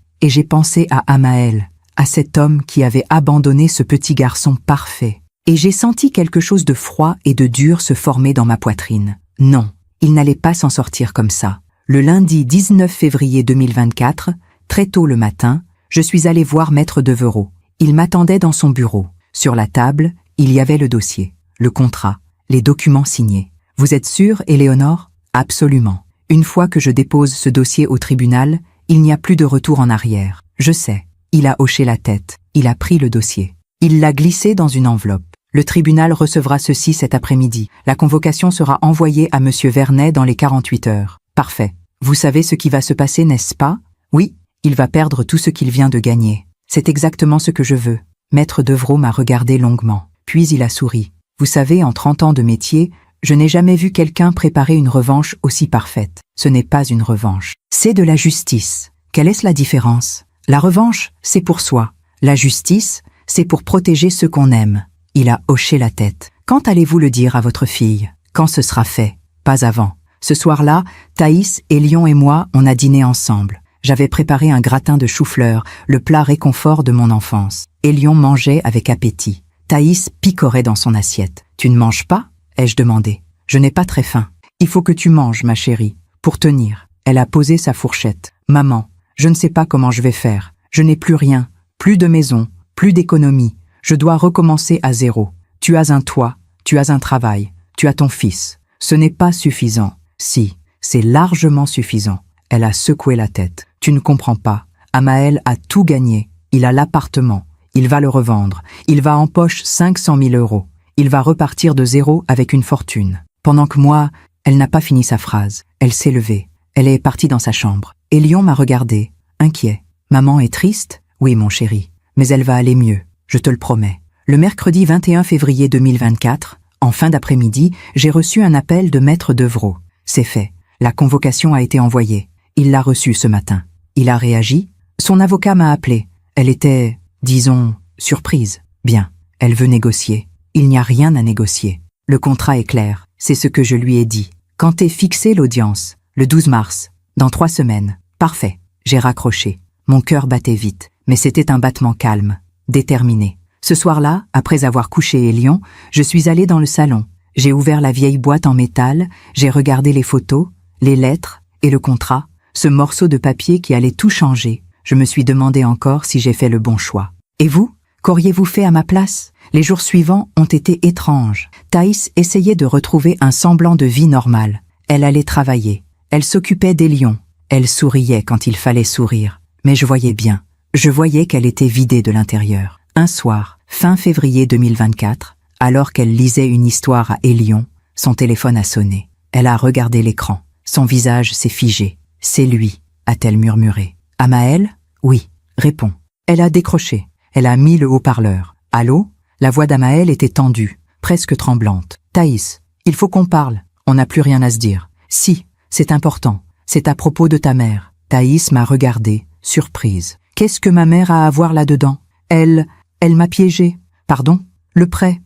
Et j'ai pensé à Amael, à cet homme qui avait abandonné ce petit garçon parfait. Et j'ai senti quelque chose de froid et de dur se former dans ma poitrine. Non, il n'allait pas s'en sortir comme ça. Le lundi 19 février 2024, très tôt le matin, je suis allée voir Maître Devereux. Il m'attendait dans son bureau. Sur la table, il y avait le dossier, le contrat, les documents signés. Vous êtes sûre, Éléonore? Absolument. Une fois que je dépose ce dossier au tribunal, il n'y a plus de retour en arrière. Je sais. Il a hoché la tête. Il a pris le dossier. Il l'a glissé dans une enveloppe. Le tribunal recevra ceci cet après-midi. La convocation sera envoyée à Monsieur Vernet dans les 48 heures. Parfait. Vous savez ce qui va se passer, n'est-ce pas? Oui, il va perdre tout ce qu'il vient de gagner. C'est exactement ce que je veux. Maître Devereux m'a regardé longuement. Puis il a souri. Vous savez, en 30 ans de métier, je n'ai jamais vu quelqu'un préparer une revanche aussi parfaite. Ce n'est pas une revanche. C'est de la justice. Quelle est la différence? La revanche, c'est pour soi. La justice, c'est pour protéger ceux qu'on aime. Il a hoché la tête. Quand allez-vous le dire à votre fille? Quand ce sera fait? Pas avant. Ce soir-là, Thaïs, Elion et moi, on a dîné ensemble. J'avais préparé un gratin de chou-fleur, le plat réconfort de mon enfance. Elion mangeait avec appétit. Thaïs picorait dans son assiette. « Tu ne manges pas ?» ai-je demandé. « Je n'ai pas très faim. Il faut que tu manges, ma chérie, pour tenir. » Elle a posé sa fourchette. « Maman, je ne sais pas comment je vais faire. Je n'ai plus rien, plus de maison, plus d'économie. Je dois recommencer à zéro. Tu as un toit, tu as un travail, tu as ton fils. Ce n'est pas suffisant. Si, c'est largement suffisant. » Elle a secoué la tête. « Tu ne comprends pas. Amael a tout gagné. Il a l'appartement. Il va le revendre. Il va en poche 500 000 euros. Il va repartir de zéro avec une fortune. » Pendant que moi, elle n'a pas fini sa phrase. Elle s'est levée. Elle est partie dans sa chambre. Elion m'a regardé, inquiet. « Maman est triste? Oui, mon chéri. Mais elle va aller mieux. Je te le promets. » Le mercredi 21 février 2024, en fin d'après-midi, j'ai reçu un appel de Maître Devereux. C'est fait. La convocation a été envoyée. Il l'a reçue ce matin. Il a réagi. Son avocat m'a appelé. Elle était, disons, surprise. Bien. Elle veut négocier. Il n'y a rien à négocier. Le contrat est clair. C'est ce que je lui ai dit. Quand est fixée l'audience? Le 12 mars. Dans 3 semaines. Parfait. J'ai raccroché. Mon cœur battait vite, mais c'était un battement calme, déterminé. Ce soir-là, après avoir couché Elion, je suis allée dans le salon. J'ai ouvert la vieille boîte en métal, j'ai regardé les photos, les lettres et le contrat, ce morceau de papier qui allait tout changer. Je me suis demandé encore si j'ai fait le bon choix. Et vous? Qu'auriez-vous fait à ma place? Les jours suivants ont été étranges. Thaïs essayait de retrouver un semblant de vie normale. Elle allait travailler. Elle s'occupait d'Elion. Elle souriait quand il fallait sourire. Mais je voyais bien. Je voyais qu'elle était vidée de l'intérieur. Un soir, fin février 2024, alors qu'elle lisait une histoire à Elion, son téléphone a sonné. Elle a regardé l'écran. Son visage s'est figé. « C'est lui », a-t-elle murmuré. « Amael ?»« Oui. » Réponds. Elle a décroché. Elle a mis le haut-parleur. « Allô ?» La voix d'Amael était tendue, presque tremblante. « Thaïs, il faut qu'on parle. On n'a plus rien à se dire. »« Si, c'est important. C'est à propos de ta mère. » Thaïs m'a regardée, surprise. « Qu'est-ce que ma mère a à voir là-dedans? Elle m'a piégée. Pardon? Le prêt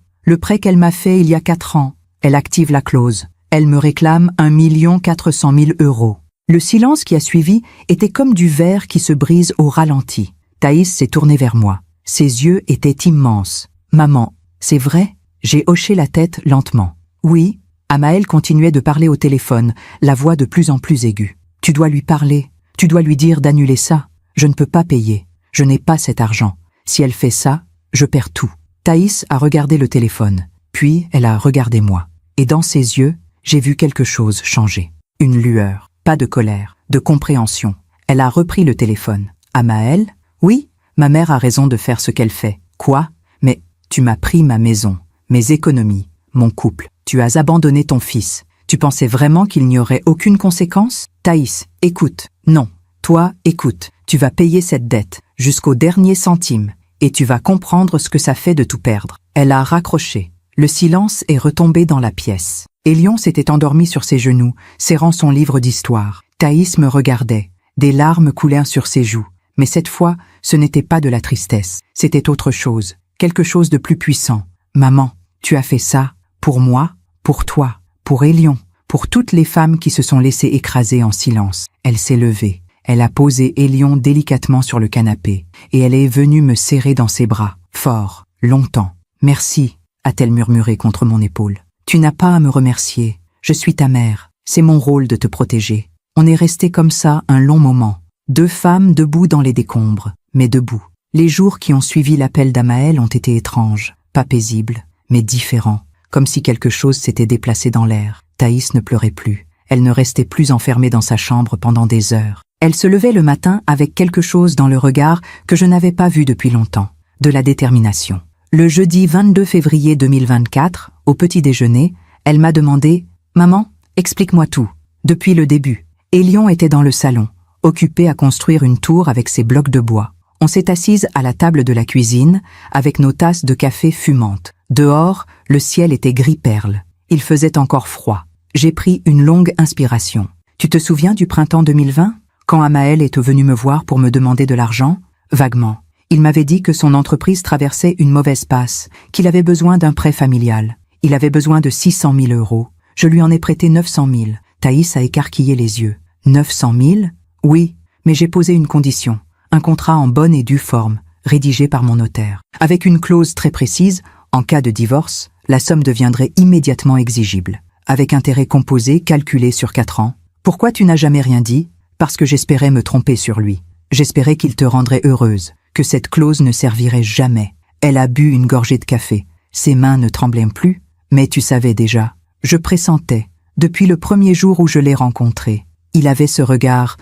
qu'elle m'a fait il y a 4 ans. Elle active la clause. Elle me réclame 1 400 000 €. Le silence qui a suivi était comme du verre qui se brise au ralenti. Thaïs s'est tournée vers moi. Ses yeux étaient immenses. « Maman, c'est vrai ?» J'ai hoché la tête lentement. « Oui. » Amaël continuait de parler au téléphone, la voix de plus en plus aiguë. « Tu dois lui parler. Tu dois lui dire d'annuler ça. Je ne peux pas payer. Je n'ai pas cet argent. Si elle fait ça, je perds tout. » Thaïs a regardé le téléphone. Puis elle a regardé moi. Et dans ses yeux, j'ai vu quelque chose changer. Une lueur. Pas de colère, de compréhension. Elle a repris le téléphone. « Amaël ? Oui, ma mère a raison de faire ce qu'elle fait. Quoi ? Mais tu m'as pris ma maison, mes économies, mon couple. Tu as abandonné ton fils. Tu pensais vraiment qu'il n'y aurait aucune conséquence ? Thaïs, écoute. Non. Toi, écoute. Tu vas payer cette dette, jusqu'au dernier centime, et tu vas comprendre ce que ça fait de tout perdre. » Elle a raccroché. Le silence est retombé dans la pièce. Élion s'était endormi sur ses genoux, serrant son livre d'histoire. Thaïs me regardait. Des larmes coulèrent sur ses joues. Mais cette fois, ce n'était pas de la tristesse. C'était autre chose. Quelque chose de plus puissant. « Maman, tu as fait ça pour moi, pour toi, pour Élion, pour toutes les femmes qui se sont laissées écraser en silence. » Elle s'est levée. Elle a posé Élion délicatement sur le canapé, et elle est venue me serrer dans ses bras, fort, longtemps. « Merci », a-t-elle murmuré contre mon épaule. « Tu n'as pas à me remercier. Je suis ta mère. C'est mon rôle de te protéger. » On est resté comme ça un long moment. Deux femmes debout dans les décombres, mais debout. Les jours qui ont suivi l'appel d'Amaël ont été étranges, pas paisibles, mais différents, comme si quelque chose s'était déplacé dans l'air. Thaïs ne pleurait plus. Elle ne restait plus enfermée dans sa chambre pendant des heures. Elle se levait le matin avec quelque chose dans le regard que je n'avais pas vu depuis longtemps, de la détermination. Le jeudi 22 février 2024, au petit déjeuner, elle m'a demandé « Maman, explique-moi tout. » Depuis le début, Élion était dans le salon, occupé à construire une tour avec ses blocs de bois. On s'est assise à la table de la cuisine, avec nos tasses de café fumantes. Dehors, le ciel était gris perle. Il faisait encore froid. J'ai pris une longue inspiration. « Tu te souviens du printemps 2020 ? Quand Amaël est venu me voir pour me demander de l'argent ? Vaguement. Il m'avait dit que son entreprise traversait une mauvaise passe, qu'il avait besoin d'un prêt familial. Il avait besoin de 600 000 €. Je lui en ai prêté 900 000. Thaïs a écarquillé les yeux. 900 000 ? Oui, mais j'ai posé une condition. Un contrat en bonne et due forme, rédigé par mon notaire. Avec une clause très précise, en cas de divorce, la somme deviendrait immédiatement exigible. Avec intérêt composé calculé sur 4 ans. Pourquoi tu n'as jamais rien dit ? Parce que j'espérais me tromper sur lui. J'espérais qu'il te rendrait heureuse, que cette clause ne servirait jamais. Elle a bu une gorgée de café. Ses mains ne tremblaient plus, mais tu savais déjà. Je pressentais, depuis le premier jour où je l'ai rencontré. Il avait ce regard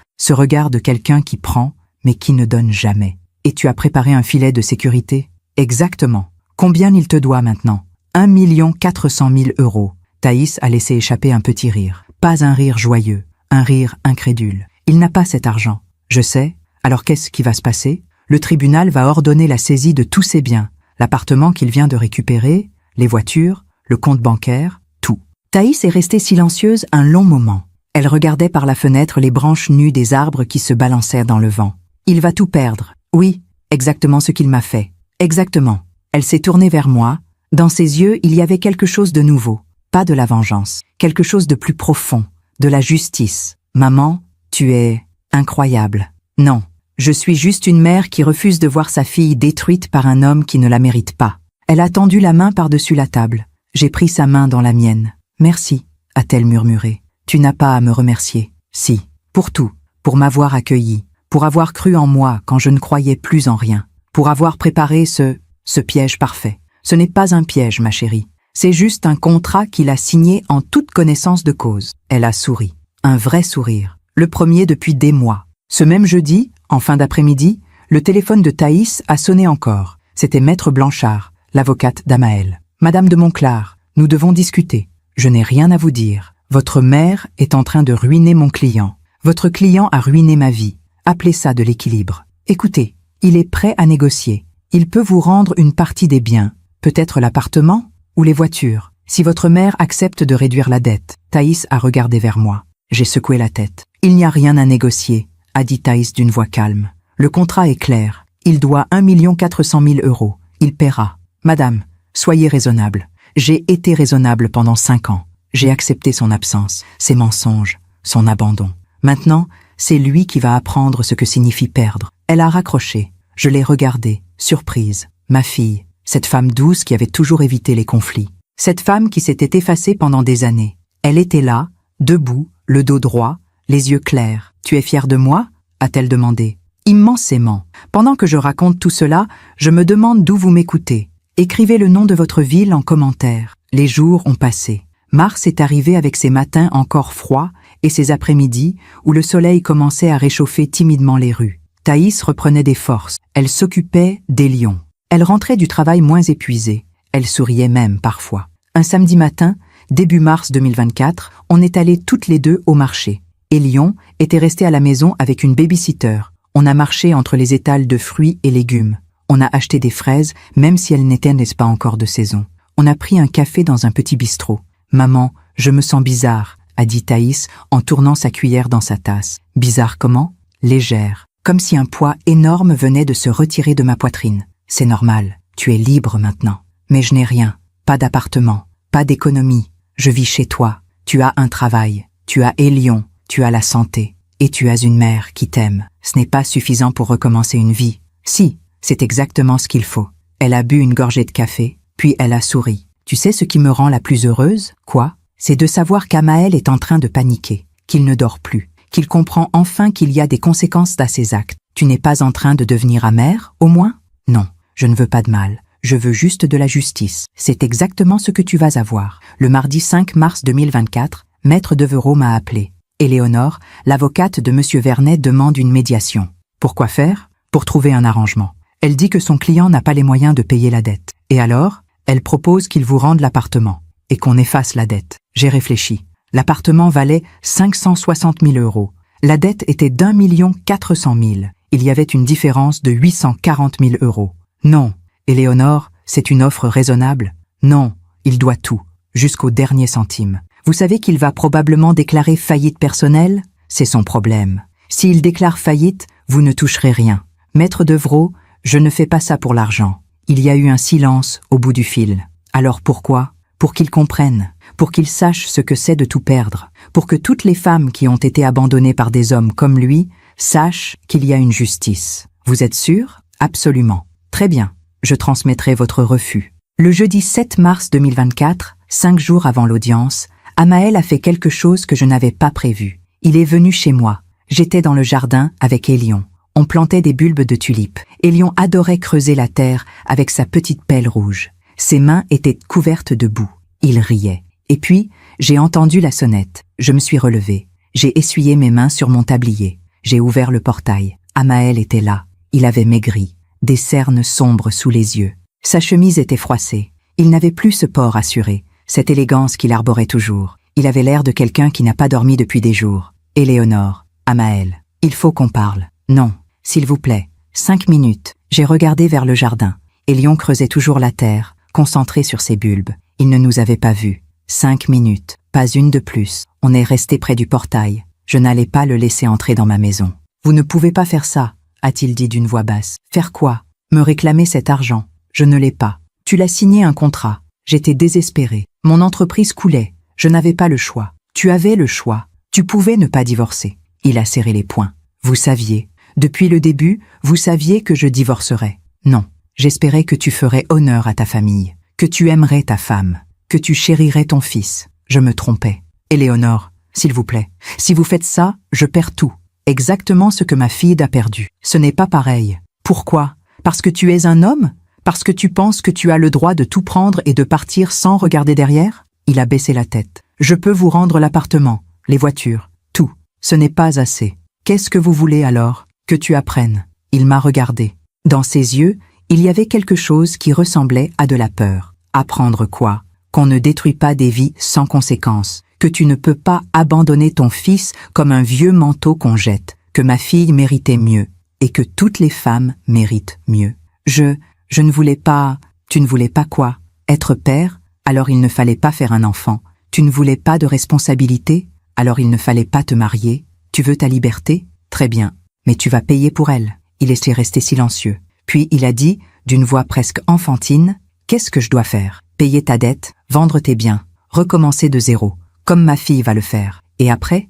de quelqu'un qui prend, mais qui ne donne jamais. Et tu as préparé un filet de sécurité ? Exactement. Combien il te doit maintenant ? 1 400 000 €. Thaïs a laissé échapper un petit rire. Pas un rire joyeux, un rire incrédule. Il n'a pas cet argent. Je sais. Alors qu'est-ce qui va se passer ? Le tribunal va ordonner la saisie de tous ses biens. L'appartement qu'il vient de récupérer, les voitures, le compte bancaire, tout. Thaïs est restée silencieuse un long moment. Elle regardait par la fenêtre les branches nues des arbres qui se balançaient dans le vent. Il va tout perdre. Oui, exactement ce qu'il m'a fait. Exactement. Elle s'est tournée vers moi. Dans ses yeux, il y avait quelque chose de nouveau. Pas de la vengeance. Quelque chose de plus profond. De la justice. Maman, tu es incroyable. Non, je suis juste une mère qui refuse de voir sa fille détruite par un homme qui ne la mérite pas. Elle a tendu la main par-dessus la table. J'ai pris sa main dans la mienne. Merci, a-t-elle murmuré. Tu n'as pas à me remercier. Si, pour tout, pour m'avoir accueilli, pour avoir cru en moi quand je ne croyais plus en rien, pour avoir préparé ce piège parfait. Ce n'est pas un piège, ma chérie. C'est juste un contrat qu'il a signé en toute connaissance de cause. Elle a souri. Un vrai sourire. Le premier depuis des mois. Ce même jeudi, en fin d'après-midi, le téléphone de Thaïs a sonné encore. C'était Maître Blanchard, l'avocate d'Amaël. « Madame de Monclar, nous devons discuter. Je n'ai rien à vous dire. Votre mère est en train de ruiner mon client. Votre client a ruiné ma vie. Appelez ça de l'équilibre. Écoutez, il est prêt à négocier. Il peut vous rendre une partie des biens, peut-être l'appartement ou les voitures, si votre mère accepte de réduire la dette. » Thaïs a regardé vers moi. J'ai secoué la tête. « Il n'y a rien à négocier, » a dit Thaïs d'une voix calme. « Le contrat est clair. Il doit 1 400 000 €. Il paiera. Madame, soyez raisonnable. J'ai été raisonnable pendant 5 ans. J'ai accepté son absence, ses mensonges, son abandon. Maintenant, c'est lui qui va apprendre ce que signifie perdre. Elle a raccroché. Je l'ai regardée, surprise. Ma fille, cette femme douce qui avait toujours évité les conflits. Cette femme qui s'était effacée pendant des années. Elle était là, debout, le dos droit, les yeux clairs. « Tu es fière de moi ?» a-t-elle demandé. Immensément. Pendant que je raconte tout cela, je me demande d'où vous m'écoutez. Écrivez le nom de votre ville en commentaire. Les jours ont passé. Mars est arrivé avec ses matins encore froids et ses après-midi où le soleil commençait à réchauffer timidement les rues. Thaïs reprenait des forces. Elle s'occupait des lions. Elle rentrait du travail moins épuisée. Elle souriait même parfois. Un samedi matin, début mars 2024, on est allés toutes les deux au marché. Elion était resté à la maison avec une baby-sitter. On a marché entre les étals de fruits et légumes. On a acheté des fraises, même si elles n'étaient, n'est-ce pas, encore de saison. On a pris un café dans un petit bistrot. « Maman, je me sens bizarre », a dit Thaïs en tournant sa cuillère dans sa tasse. « Bizarre comment ?» Légère, comme si un poids énorme venait de se retirer de ma poitrine. « C'est normal, tu es libre maintenant. Mais je n'ai rien, pas d'appartement, pas d'économie. Je vis chez toi. Tu as un travail, tu as Elion, tu as la santé, et tu as une mère qui t'aime. Ce n'est pas suffisant pour recommencer une vie. Si, c'est exactement ce qu'il faut. » Elle a bu une gorgée de café, puis elle a souri. « Tu sais ce qui me rend la plus heureuse ? Quoi ? C'est de savoir qu'Amaël est en train de paniquer, qu'il ne dort plus, qu'il comprend enfin qu'il y a des conséquences à ses actes. Tu n'es pas en train de devenir amère, au moins ? Non, je ne veux pas de mal. Je veux juste de la justice. C'est exactement ce que tu vas avoir. » Le mardi 5 mars 2024, Maître Devereux m'a appelé. Éléonore, l'avocate de M. Vernet, demande une médiation. Pourquoi faire ? Pour trouver un arrangement. Elle dit que son client n'a pas les moyens de payer la dette. Et alors ? Elle propose qu'il vous rende l'appartement et qu'on efface la dette. J'ai réfléchi. L'appartement valait 560 000 €. La dette était d'1 400 000. Il y avait une différence de 840 000 €. Non, Éléonore, c'est une offre raisonnable. Non, il doit tout, jusqu'au dernier centime. Vous savez qu'il va probablement déclarer faillite personnelle ? C'est son problème. S'il déclare faillite, vous ne toucherez rien. Maître Devereux, je ne fais pas ça pour l'argent. Il y a eu un silence au bout du fil. Alors pourquoi ? Pour qu'il comprenne, pour qu'il sache ce que c'est de tout perdre, pour que toutes les femmes qui ont été abandonnées par des hommes comme lui sachent qu'il y a une justice. Vous êtes sûr ? Absolument. Très bien, je transmettrai votre refus. Le jeudi 7 mars 2024, 5 jours avant l'audience, Amaël a fait quelque chose que je n'avais pas prévu. Il est venu chez moi. J'étais dans le jardin avec Elion. On plantait des bulbes de tulipes. Elion adorait creuser la terre avec sa petite pelle rouge. Ses mains étaient couvertes de boue. Il riait. Et puis, j'ai entendu la sonnette. Je me suis relevée. J'ai essuyé mes mains sur mon tablier. J'ai ouvert le portail. Amaël était là. Il avait maigri. Des cernes sombres sous les yeux. Sa chemise était froissée. Il n'avait plus ce port assuré, cette élégance qu'il arborait toujours. Il avait l'air de quelqu'un qui n'a pas dormi depuis des jours. Éléonore, Amaël, il faut qu'on parle. Non, s'il vous plaît, 5 minutes. J'ai regardé vers le jardin. Elion creusait toujours la terre, concentré sur ses bulbes. Il ne nous avait pas vus. 5 minutes, pas une de plus. On est resté près du portail. Je n'allais pas le laisser entrer dans ma maison. « Vous ne pouvez pas faire ça », a-t-il dit d'une voix basse. « Faire quoi ? Me réclamer cet argent. Je ne l'ai pas. Tu l'as signé un contrat. J'étais désespérée. Mon entreprise coulait. Je n'avais pas le choix. Tu avais le choix. Tu pouvais ne pas divorcer. » Il a serré les poings. « Vous saviez. Depuis le début, vous saviez que je divorcerais. Non. J'espérais que tu ferais honneur à ta famille, que tu aimerais ta femme, que tu chérirais ton fils. Je me trompais. Éléonore, s'il vous plaît, si vous faites ça, je perds tout. Exactement ce que ma fille a perdu. Ce n'est pas pareil. Pourquoi ? Parce que tu es un homme ? Parce que tu penses que tu as le droit de tout prendre et de partir sans regarder derrière ? Il a baissé la tête. Je peux vous rendre l'appartement, les voitures, tout. Ce n'est pas assez. Qu'est-ce que vous voulez alors ? Que tu apprennes. Il m'a regardé. Dans ses yeux, il y avait quelque chose qui ressemblait à de la peur. Apprendre quoi ? Qu'on ne détruit pas des vies sans conséquence, que tu ne peux pas abandonner ton fils comme un vieux manteau qu'on jette, que ma fille méritait mieux, et que toutes les femmes méritent mieux. Je ne voulais pas... Tu ne voulais pas quoi ? Être père ? Alors il ne fallait pas faire un enfant. Tu ne voulais pas de responsabilité ? Alors il ne fallait pas te marier. Tu veux ta liberté ? Très bien. Mais tu vas payer pour elle. Il est resté silencieux. Puis il a dit, d'une voix presque enfantine, « Qu'est-ce que je dois faire ? payer ta dette, vendre tes biens, recommencer de zéro, comme ma fille va le faire. Et après,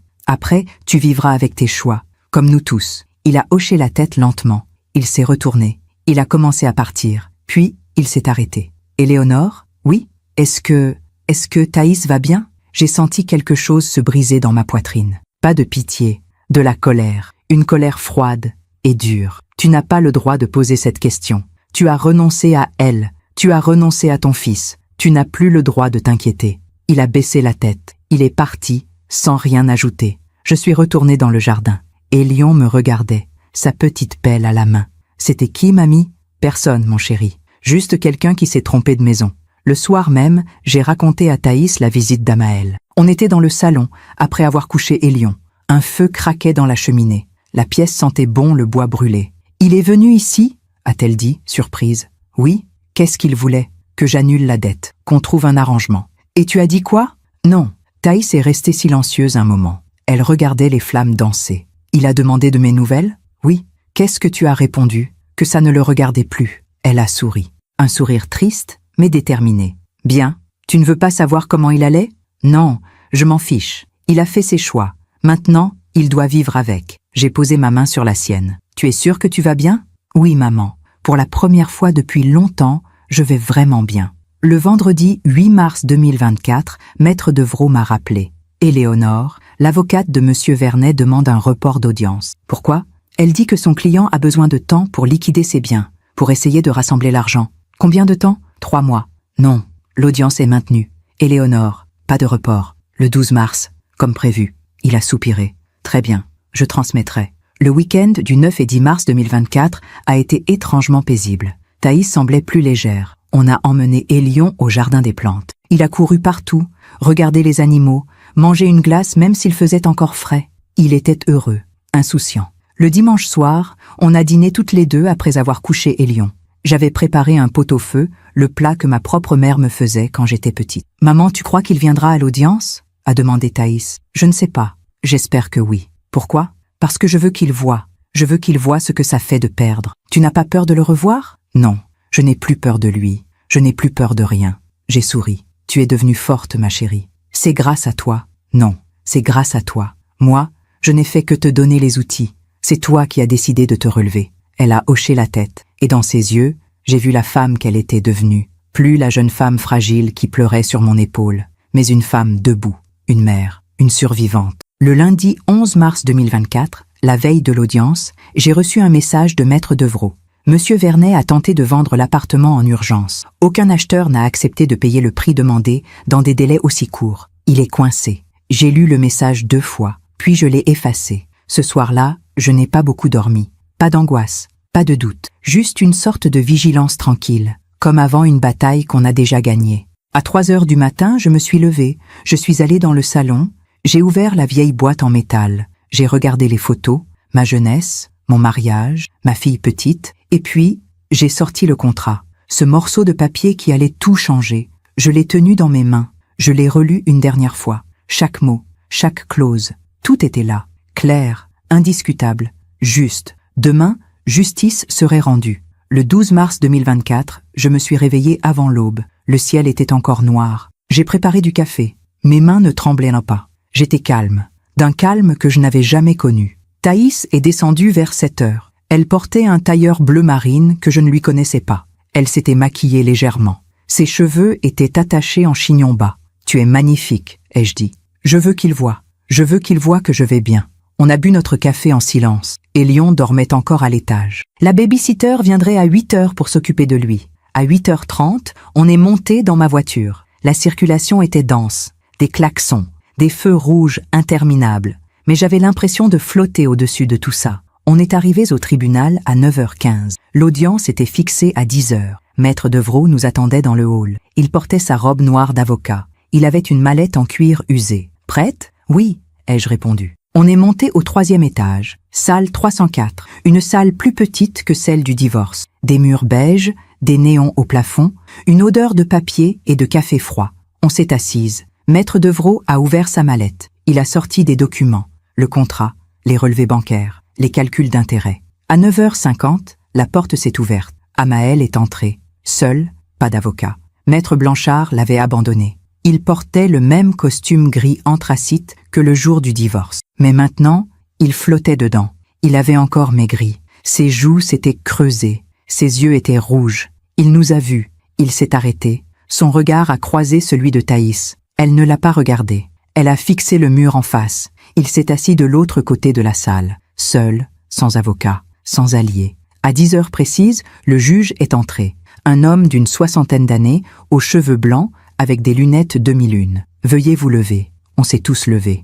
tu vivras avec tes choix, comme nous tous. Il a hoché la tête lentement. Il s'est retourné. Il a commencé à partir. Puis, il s'est arrêté. Éléonore? Oui? Est-ce que Thaïs va bien? J'ai senti quelque chose se briser dans ma poitrine. Pas de pitié, de la colère, une colère froide et dure. Tu n'as pas le droit de poser cette question. Tu as renoncé à elle, tu as renoncé à ton fils. Tu n'as plus le droit de t'inquiéter. Il a baissé la tête. Il est parti, sans rien ajouter. Je suis retournée dans le jardin. Élion me regardait, sa petite pelle à la main. C'était qui, mamie? Personne, mon chéri. Juste quelqu'un qui s'est trompé de maison. Le soir même, j'ai raconté à Thaïs la visite d'Amaël. On était dans le salon, après avoir couché Élion. Un feu craquait dans la cheminée. La pièce sentait bon le bois brûlé. « Il est venu ici ?» a-t-elle dit, surprise. « Oui, qu'est-ce qu'il voulait? Que j'annule la dette, qu'on trouve un arrangement. »« Et tu as dit quoi ?»« Non. » Thaïs est restée silencieuse un moment. Elle regardait les flammes danser. « Il a demandé de mes nouvelles ?»« Oui. »« Qu'est-ce que tu as répondu? » Que ça ne le regardait plus. Elle a souri. Un sourire triste, mais déterminé. « Bien. Tu ne veux pas savoir comment il allait? » ?»« Non, je m'en fiche. Il a fait ses choix. Maintenant, il doit vivre avec. » J'ai posé ma main sur la sienne. « Tu es sûre que tu vas bien? » « Oui, maman. Pour la première fois depuis longtemps, je vais vraiment bien. » Le vendredi 8 mars 2024, Maître Devrault m'a rappelé. Éléonore, l'avocate de M. Vernet, demande un report d'audience. Pourquoi? Elle dit que son client a besoin de temps pour liquider ses biens, pour essayer de rassembler l'argent. Combien de temps? 3 mois. Non, l'audience est maintenue. Éléonore, pas de report. Le 12 mars, comme prévu. Il a soupiré. Très bien, je transmettrai. Le week-end du 9 et 10 mars 2024 a été étrangement paisible. Thaïs semblait plus légère. On a emmené Élion au jardin des plantes. Il a couru partout, regardé les animaux, mangé une glace même s'il faisait encore frais. Il était heureux, insouciant. Le dimanche soir, on a dîné toutes les deux après avoir couché Élion. J'avais préparé un pot-au-feu, le plat que ma propre mère me faisait quand j'étais petite. « Maman, tu crois qu'il viendra à l'audience ?» a demandé Thaïs. « Je ne sais pas. J'espère que oui. Pourquoi ? Parce que je veux qu'il voie. Je veux qu'il voie ce que ça fait de perdre. Tu n'as pas peur de le revoir? Non, je n'ai plus peur de lui. Je n'ai plus peur de rien. J'ai souri. Tu es devenue forte, ma chérie. C'est grâce à toi. Non, c'est grâce à toi. Moi, je n'ai fait que te donner les outils. C'est toi qui as décidé de te relever. Elle a hoché la tête, et dans ses yeux, j'ai vu la femme qu'elle était devenue. Plus la jeune femme fragile qui pleurait sur mon épaule, mais une femme debout, une mère, une survivante. Le lundi 11 mars 2024, la veille de l'audience, j'ai reçu un message de Maître Devrault. Monsieur Vernet a tenté de vendre l'appartement en urgence. Aucun acheteur n'a accepté de payer le prix demandé dans des délais aussi courts. Il est coincé. J'ai lu le message 2 fois, puis je l'ai effacé. Ce soir-là, je n'ai pas beaucoup dormi. Pas d'angoisse, pas de doute, juste une sorte de vigilance tranquille, comme avant une bataille qu'on a déjà gagnée. À 3 heures du matin, je me suis levée, je suis allée dans le salon, j'ai ouvert la vieille boîte en métal, j'ai regardé les photos, ma jeunesse, mon mariage, ma fille petite, et puis j'ai sorti le contrat, ce morceau de papier qui allait tout changer. Je l'ai tenu dans mes mains, je l'ai relu une dernière fois, chaque mot, chaque clause, tout était là, clair, indiscutable, juste. Demain, justice serait rendue. Le 12 mars 2024, je me suis réveillée avant l'aube, le ciel était encore noir. J'ai préparé du café, mes mains ne tremblaient pas. J'étais calme, d'un calme que je n'avais jamais connu. Thaïs est descendue vers 7 heures. Elle portait un tailleur bleu marine que je ne lui connaissais pas. Elle s'était maquillée légèrement. Ses cheveux étaient attachés en chignon bas. « Tu es magnifique », ai-je dit. « Je veux qu'il voie. Je veux qu'il voie que je vais bien. » On a bu notre café en silence. Élion dormait encore à l'étage. La baby-sitter viendrait à 8 heures pour s'occuper de lui. À 8h30, on est monté dans ma voiture. La circulation était dense. Des klaxons. Des feux rouges interminables, mais j'avais l'impression de flotter au-dessus de tout ça. On est arrivés au tribunal à 9h15. L'audience était fixée à 10h. Maître Devrault nous attendait dans le hall. Il portait sa robe noire d'avocat. Il avait une mallette en cuir usé. « Prête? »« Oui », ai-je répondu. On est monté au 3e étage, salle 304, une salle plus petite que celle du divorce. Des murs beiges, des néons au plafond, une odeur de papier et de café froid. On s'est assise. Maître Devrault a ouvert sa mallette. Il a sorti des documents, le contrat, les relevés bancaires, les calculs d'intérêt. À 9h50, la porte s'est ouverte. Amaël est entré. Seul, pas d'avocat. Maître Blanchard l'avait abandonné. Il portait le même costume gris anthracite que le jour du divorce. Mais maintenant, il flottait dedans. Il avait encore maigri. Ses joues s'étaient creusées. Ses yeux étaient rouges. Il nous a vus. Il s'est arrêté. Son regard a croisé celui de Thaïs. Elle ne l'a pas regardé. Elle a fixé le mur en face. Il s'est assis de l'autre côté de la salle, seul, sans avocat, sans allié. À 10 heures précises, le juge est entré. Un homme d'une 60aine d'années, aux cheveux blancs, avec des lunettes demi-lune. Veuillez vous lever. On s'est tous levés.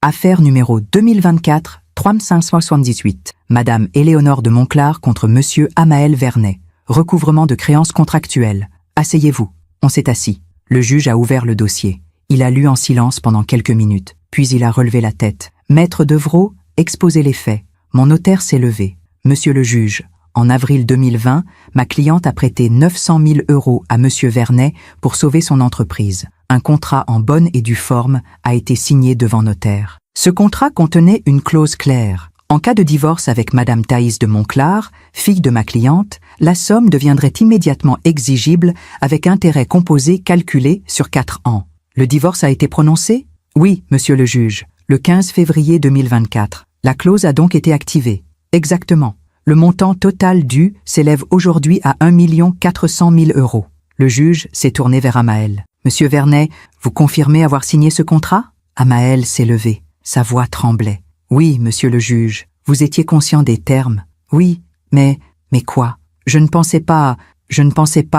Affaire numéro 2024-3578. Madame Éléonore de Monclar contre Monsieur Amael Vernet. Recouvrement de créances contractuelles. Asseyez-vous. On s'est assis. Le juge a ouvert le dossier. Il a lu en silence pendant quelques minutes, puis il a relevé la tête. Maître Devrault, exposez les faits. Mon notaire s'est levé. Monsieur le juge, en avril 2020, ma cliente a prêté 900 000 € à Monsieur Vernet pour sauver son entreprise. Un contrat en bonne et due forme a été signé devant notaire. Ce contrat contenait une clause claire. En cas de divorce avec Madame Thaïs de Monclar, fille de ma cliente, la somme deviendrait immédiatement exigible avec intérêt composé calculé sur 4 ans. Le divorce a été prononcé? Oui, monsieur le juge, le 15 février 2024. La clause a donc été activée. Exactement. Le montant total dû s'élève aujourd'hui à 1 400 000 €. Le juge s'est tourné vers Amael. Monsieur Vernet, vous confirmez avoir signé ce contrat? Amael s'est levé. Sa voix tremblait. Oui, monsieur le juge. Vous étiez conscient des termes? Oui, mais quoi? Je ne pensais pas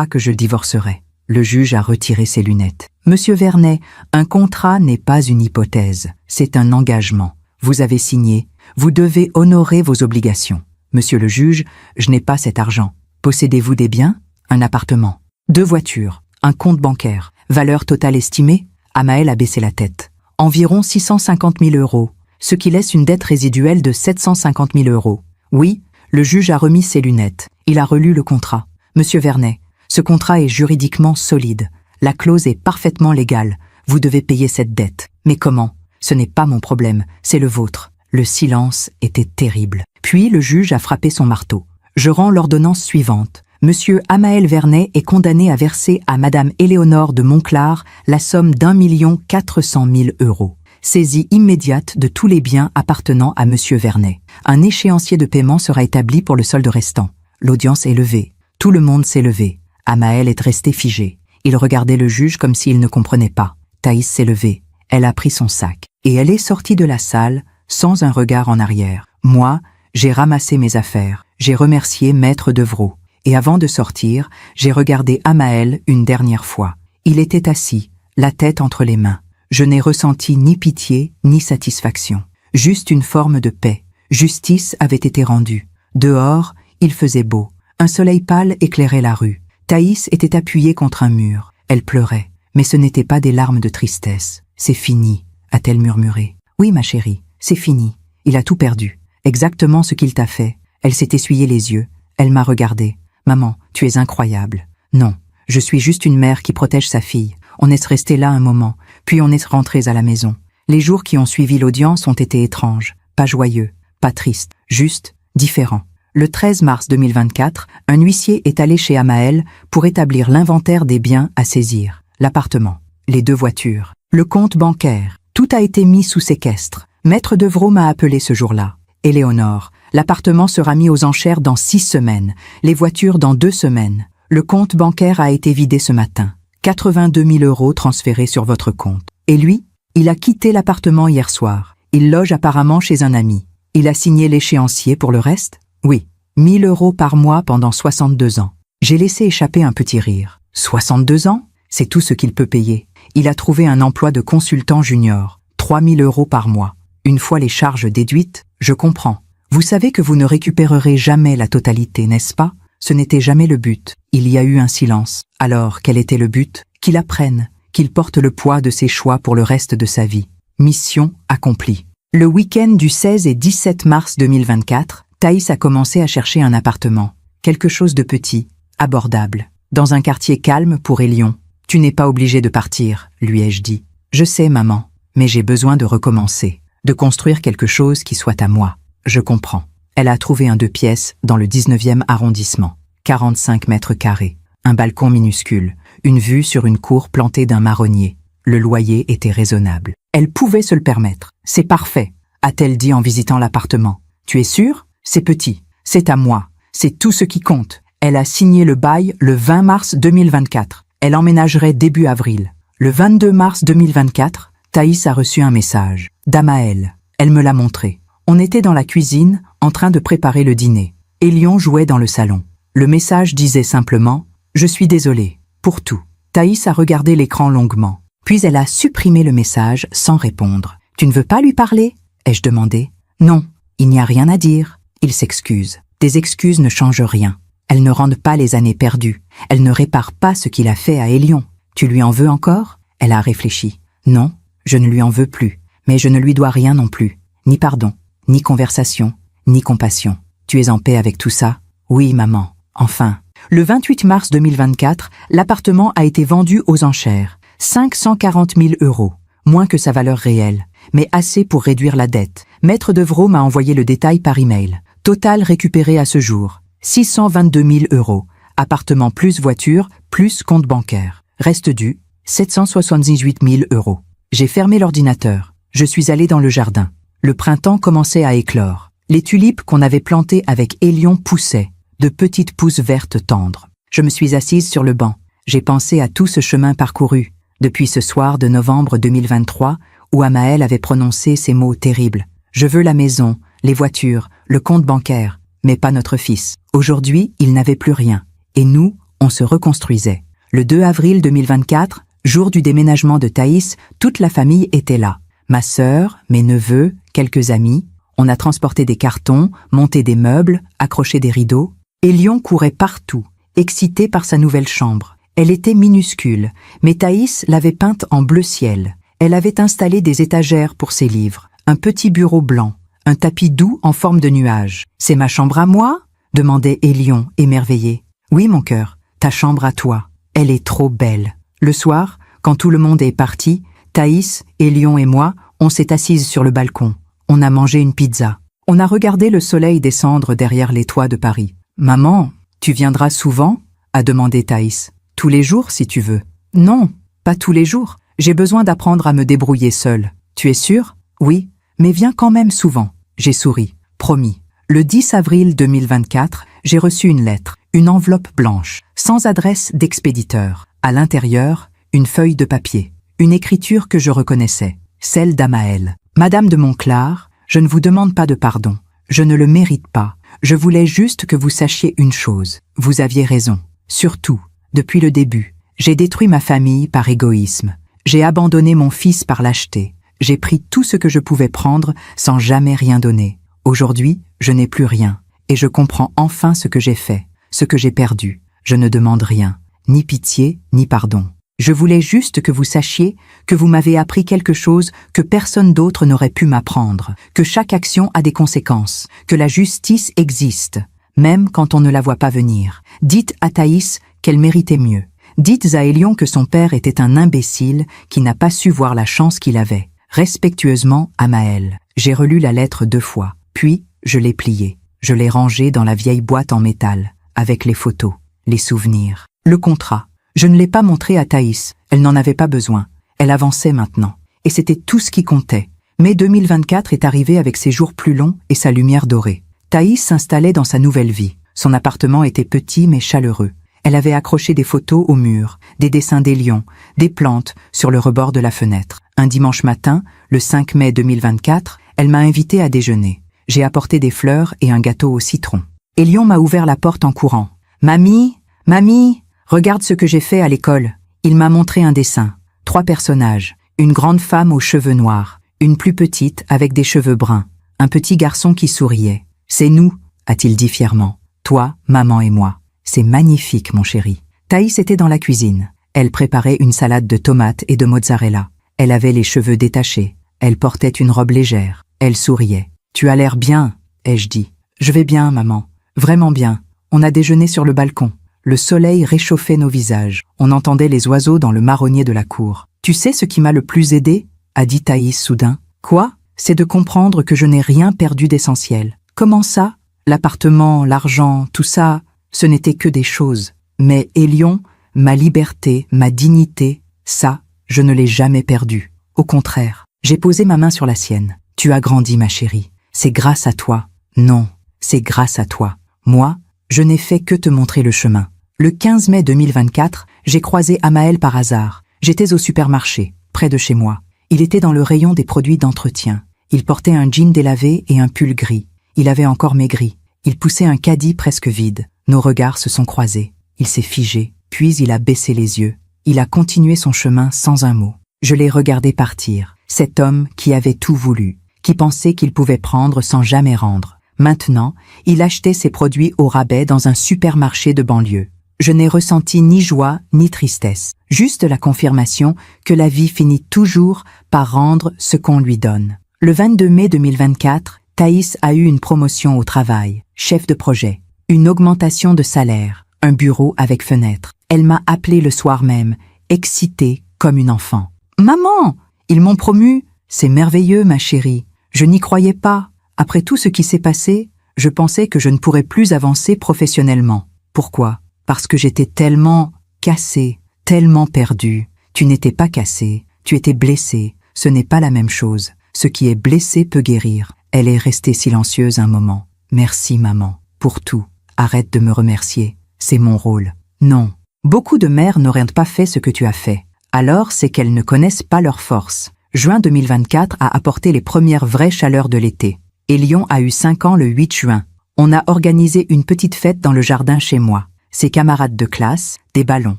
que je divorcerais. Le juge a retiré ses lunettes. Monsieur Vernet, un contrat n'est pas une hypothèse, c'est un engagement. Vous avez signé, vous devez honorer vos obligations. Monsieur le juge, je n'ai pas cet argent. Possédez-vous des biens? Un appartement, 2 voitures, un compte bancaire. Valeur totale estimée? Amael a baissé la tête. Environ 650 000 €, ce qui laisse une dette résiduelle de 750 000 €. Oui, le juge a remis ses lunettes. Il a relu le contrat. Monsieur Vernet, ce contrat est juridiquement solide. La clause est parfaitement légale. Vous devez payer cette dette. Mais comment? Ce n'est pas mon problème, c'est le vôtre. Le silence était terrible. Puis le juge a frappé son marteau. Je rends l'ordonnance suivante. Monsieur Amael Vernet est condamné à verser à Madame Éléonore de Monclar la somme d'1 400 000 €. Saisie immédiate de tous les biens appartenant à Monsieur Vernet. Un échéancier de paiement sera établi pour le solde restant. L'audience est levée. Tout le monde s'est levé. Amael est resté figé. Il regardait le juge comme s'il ne comprenait pas. Thaïs s'est levée. Elle a pris son sac. Et elle est sortie de la salle sans un regard en arrière. Moi, j'ai ramassé mes affaires. J'ai remercié Maître Devrault. Et avant de sortir, j'ai regardé Amael une dernière fois. Il était assis, la tête entre les mains. Je n'ai ressenti ni pitié ni satisfaction. Juste une forme de paix. Justice avait été rendue. Dehors, il faisait beau. Un soleil pâle éclairait la rue. Thaïs était appuyée contre un mur. Elle pleurait, mais ce n'était pas des larmes de tristesse. « C'est fini », a-t-elle murmuré. « Oui, ma chérie, c'est fini. Il a tout perdu. Exactement ce qu'il t'a fait. » Elle s'est essuyé les yeux. Elle m'a regardé. « Maman, tu es incroyable. » Non, je suis juste une mère qui protège sa fille. On est resté là un moment, puis on est rentrés à la maison. Les jours qui ont suivi l'audience ont été étranges. Pas joyeux, pas tristes, juste différents. Le 13 mars 2024, un huissier est allé chez Amael pour établir l'inventaire des biens à saisir. L'appartement, les 2 voitures, le compte bancaire. Tout a été mis sous séquestre. Maître Devrault m'a appelé ce jour-là. Éléonore, l'appartement sera mis aux enchères dans 6 semaines, les voitures dans 2 semaines. Le compte bancaire a été vidé ce matin. 82 000 € transférés sur votre compte. Et lui, il a quitté l'appartement hier soir. Il loge apparemment chez un ami. Il a signé l'échéancier pour le reste? Oui, 1 000 € par mois pendant 62 ans. J'ai laissé échapper un petit rire. 62 ans? C'est tout ce qu'il peut payer. Il a trouvé un emploi de consultant junior. 3 000 € par mois. Une fois les charges déduites, je comprends. Vous savez que vous ne récupérerez jamais la totalité, n'est-ce pas? Ce n'était jamais le but. Il y a eu un silence. Alors, quel était le but? Qu'il apprenne, qu'il porte le poids de ses choix pour le reste de sa vie. Mission accomplie. Le week-end du 16 et 17 mars 2024, Thaïs a commencé à chercher un appartement. Quelque chose de petit, abordable, dans un quartier calme pour Élion. « Tu n'es pas obligé de partir », lui ai-je dit. « Je sais, maman, mais j'ai besoin de recommencer, de construire quelque chose qui soit à moi. » Je comprends. Elle a trouvé un 2 pièces dans le 19e arrondissement. 45 mètres carrés. Un balcon minuscule, une vue sur une cour plantée d'un marronnier. Le loyer était raisonnable. Elle pouvait se le permettre. « C'est parfait », a-t-elle dit en visitant l'appartement. « Tu es sûr? C'est petit. C'est à moi. C'est tout ce qui compte. » Elle a signé le bail le 20 mars 2024. Elle emménagerait début avril. Le 22 mars 2024, Thaïs a reçu un message. D'Amaël. Elle me l'a montré. On était dans la cuisine, en train de préparer le dîner. Élion jouait dans le salon. Le message disait simplement « Je suis désolée. Pour tout. » Thaïs a regardé l'écran longuement. Puis elle a supprimé le message sans répondre. « Tu ne veux pas lui parler ?» ai-je demandé. « Non, il n'y a rien à dire. » Il s'excuse. Des excuses ne changent rien. Elles ne rendent pas les années perdues. Elles ne réparent pas ce qu'il a fait à Élion. Tu lui en veux encore? Elle a réfléchi. Non, je ne lui en veux plus. Mais je ne lui dois rien non plus. Ni pardon, ni conversation, ni compassion. Tu es en paix avec tout ça? Oui, maman. Enfin. Le 28 mars 2024, l'appartement a été vendu aux enchères. 540 000 €, moins que sa valeur réelle, mais assez pour réduire la dette. Maître Devreau m'a envoyé le détail par email. Total récupéré à ce jour. 622 000 €. Appartement plus voiture, plus compte bancaire. Reste dû, 778 000 €. J'ai fermé l'ordinateur. Je suis allé dans le jardin. Le printemps commençait à éclore. Les tulipes qu'on avait plantées avec Élion poussaient, de petites pousses vertes tendres. Je me suis assise sur le banc. J'ai pensé à tout ce chemin parcouru, depuis ce soir de novembre 2023, où Amaël avait prononcé ces mots terribles. Je veux la maison, les voitures, le compte bancaire, mais pas notre fils. Aujourd'hui, il n'avait plus rien. Et nous, on se reconstruisait. Le 2 avril 2024, jour du déménagement de Thaïs, toute la famille était là. Ma sœur, mes neveux, quelques amis. On a transporté des cartons, monté des meubles, accroché des rideaux. Élion courait partout, excité par sa nouvelle chambre. Elle était minuscule, mais Thaïs l'avait peinte en bleu ciel. Elle avait installé des étagères pour ses livres, un petit bureau blanc, un tapis doux en forme de nuage. « C'est ma chambre à moi ?» demandait Élion, émerveillé. « Oui, mon cœur, ta chambre à toi. Elle est trop belle. » Le soir, quand tout le monde est parti, Thaïs, Élion et moi, on s'est assises sur le balcon. On a mangé une pizza. On a regardé le soleil descendre derrière les toits de Paris. « Maman, tu viendras souvent ?» a demandé Thaïs. « Tous les jours, si tu veux. »« Non, pas tous les jours. J'ai besoin d'apprendre à me débrouiller seule. »« Tu es sûre ? » ?»« Oui, mais viens quand même souvent. » J'ai souri. « Promis. » Le 10 avril 2024, j'ai reçu une lettre, une enveloppe blanche, sans adresse d'expéditeur. À l'intérieur, une feuille de papier, une écriture que je reconnaissais, celle d'Amaël. « Madame de Monclar, je ne vous demande pas de pardon. Je ne le mérite pas. Je voulais juste que vous sachiez une chose. Vous aviez raison. Surtout, depuis le début, j'ai détruit ma famille par égoïsme. J'ai abandonné mon fils par lâcheté. J'ai pris tout ce que je pouvais prendre sans jamais rien donner. Aujourd'hui, je n'ai plus rien. Et je comprends enfin ce que j'ai fait, ce que j'ai perdu. Je ne demande rien, ni pitié, ni pardon. Je voulais juste que vous sachiez que vous m'avez appris quelque chose que personne d'autre n'aurait pu m'apprendre, que chaque action a des conséquences, que la justice existe, même quand on ne la voit pas venir. Dites à Thaïs qu'elle méritait mieux. Dites à Élion que son père était un imbécile qui n'a pas su voir la chance qu'il avait. Respectueusement, Amaël. J'ai relu la lettre 2 fois, puis je l'ai pliée. Je l'ai rangée dans la vieille boîte en métal, avec les photos, les souvenirs, le contrat. Je ne l'ai pas montré à Thaïs, elle n'en avait pas besoin. Elle avançait maintenant, et c'était tout ce qui comptait. Mai 2024 est arrivé avec ses jours plus longs et sa lumière dorée. Thaïs s'installait dans sa nouvelle vie. Son appartement était petit mais chaleureux. Elle avait accroché des photos au mur, des dessins des lions, des plantes sur le rebord de la fenêtre. Un dimanche matin, le 5 mai 2024, elle m'a invité à déjeuner. J'ai apporté des fleurs et un gâteau au citron. Élion m'a ouvert la porte en courant. « Mamie, mamie, regarde ce que j'ai fait à l'école. » Il m'a montré un dessin. 3 personnages. Une grande femme aux cheveux noirs, une plus petite avec des cheveux bruns, un petit garçon qui souriait. « C'est nous, » a-t-il dit fièrement. « Toi, maman et moi. C'est magnifique, mon chéri. » Thaïs était dans la cuisine. Elle préparait une salade de tomates et de mozzarella. Elle avait les cheveux détachés. Elle portait une robe légère. Elle souriait. « Tu as l'air bien, » ai-je dit. « Je vais bien, maman. Vraiment bien. » On a déjeuné sur le balcon. Le soleil réchauffait nos visages. On entendait les oiseaux dans le marronnier de la cour. « Tu sais ce qui m'a le plus aidé ?» a dit Thaïs soudain. « Quoi ? C'est de comprendre que je n'ai rien perdu d'essentiel. »« Comment ça ? L'appartement, l'argent, tout ça, ce n'était que des choses. Mais Élion, ma liberté, ma dignité, ça, je ne l'ai jamais perdu. Au contraire, j'ai posé ma main sur la sienne. Tu as grandi, ma chérie. C'est grâce à toi. Non, c'est grâce à toi. Moi, je n'ai fait que te montrer le chemin. Le 15 mai 2024, j'ai croisé Amael par hasard. J'étais au supermarché, près de chez moi. Il était dans le rayon des produits d'entretien. Il portait un jean délavé et un pull gris. Il avait encore maigri. Il poussait un caddie presque vide. Nos regards se sont croisés. Il s'est figé, puis il a baissé les yeux. Il a continué son chemin sans un mot. Je l'ai regardé partir. Cet homme qui avait tout voulu, qui pensait qu'il pouvait prendre sans jamais rendre. Maintenant, il achetait ses produits au rabais dans un supermarché de banlieue. Je n'ai ressenti ni joie ni tristesse, juste la confirmation que la vie finit toujours par rendre ce qu'on lui donne. Le 22 mai 2024, Thaïs a eu une promotion au travail, chef de projet, une augmentation de salaire, un bureau avec fenêtre. Elle m'a appelé le soir même, excitée comme une enfant. « Maman, ils m'ont promu. C'est merveilleux, ma chérie. Je n'y croyais pas. Après tout ce qui s'est passé, je pensais que je ne pourrais plus avancer professionnellement. Pourquoi ? Parce que j'étais tellement cassée, tellement perdue. Tu n'étais pas cassée, tu étais blessée. Ce n'est pas la même chose. Ce qui est blessé peut guérir. » Elle est restée silencieuse un moment. « Merci, maman, pour tout. Arrête de me remercier. C'est mon rôle. » Non. Beaucoup de mères n'auraient pas fait ce que tu as fait. Alors, c'est qu'elles ne connaissent pas leurs forces. Juin 2024 a apporté les premières vraies chaleurs de l'été. Elion a eu 5 ans le 8 juin. On a organisé une petite fête dans le jardin chez moi. Ses camarades de classe, des ballons,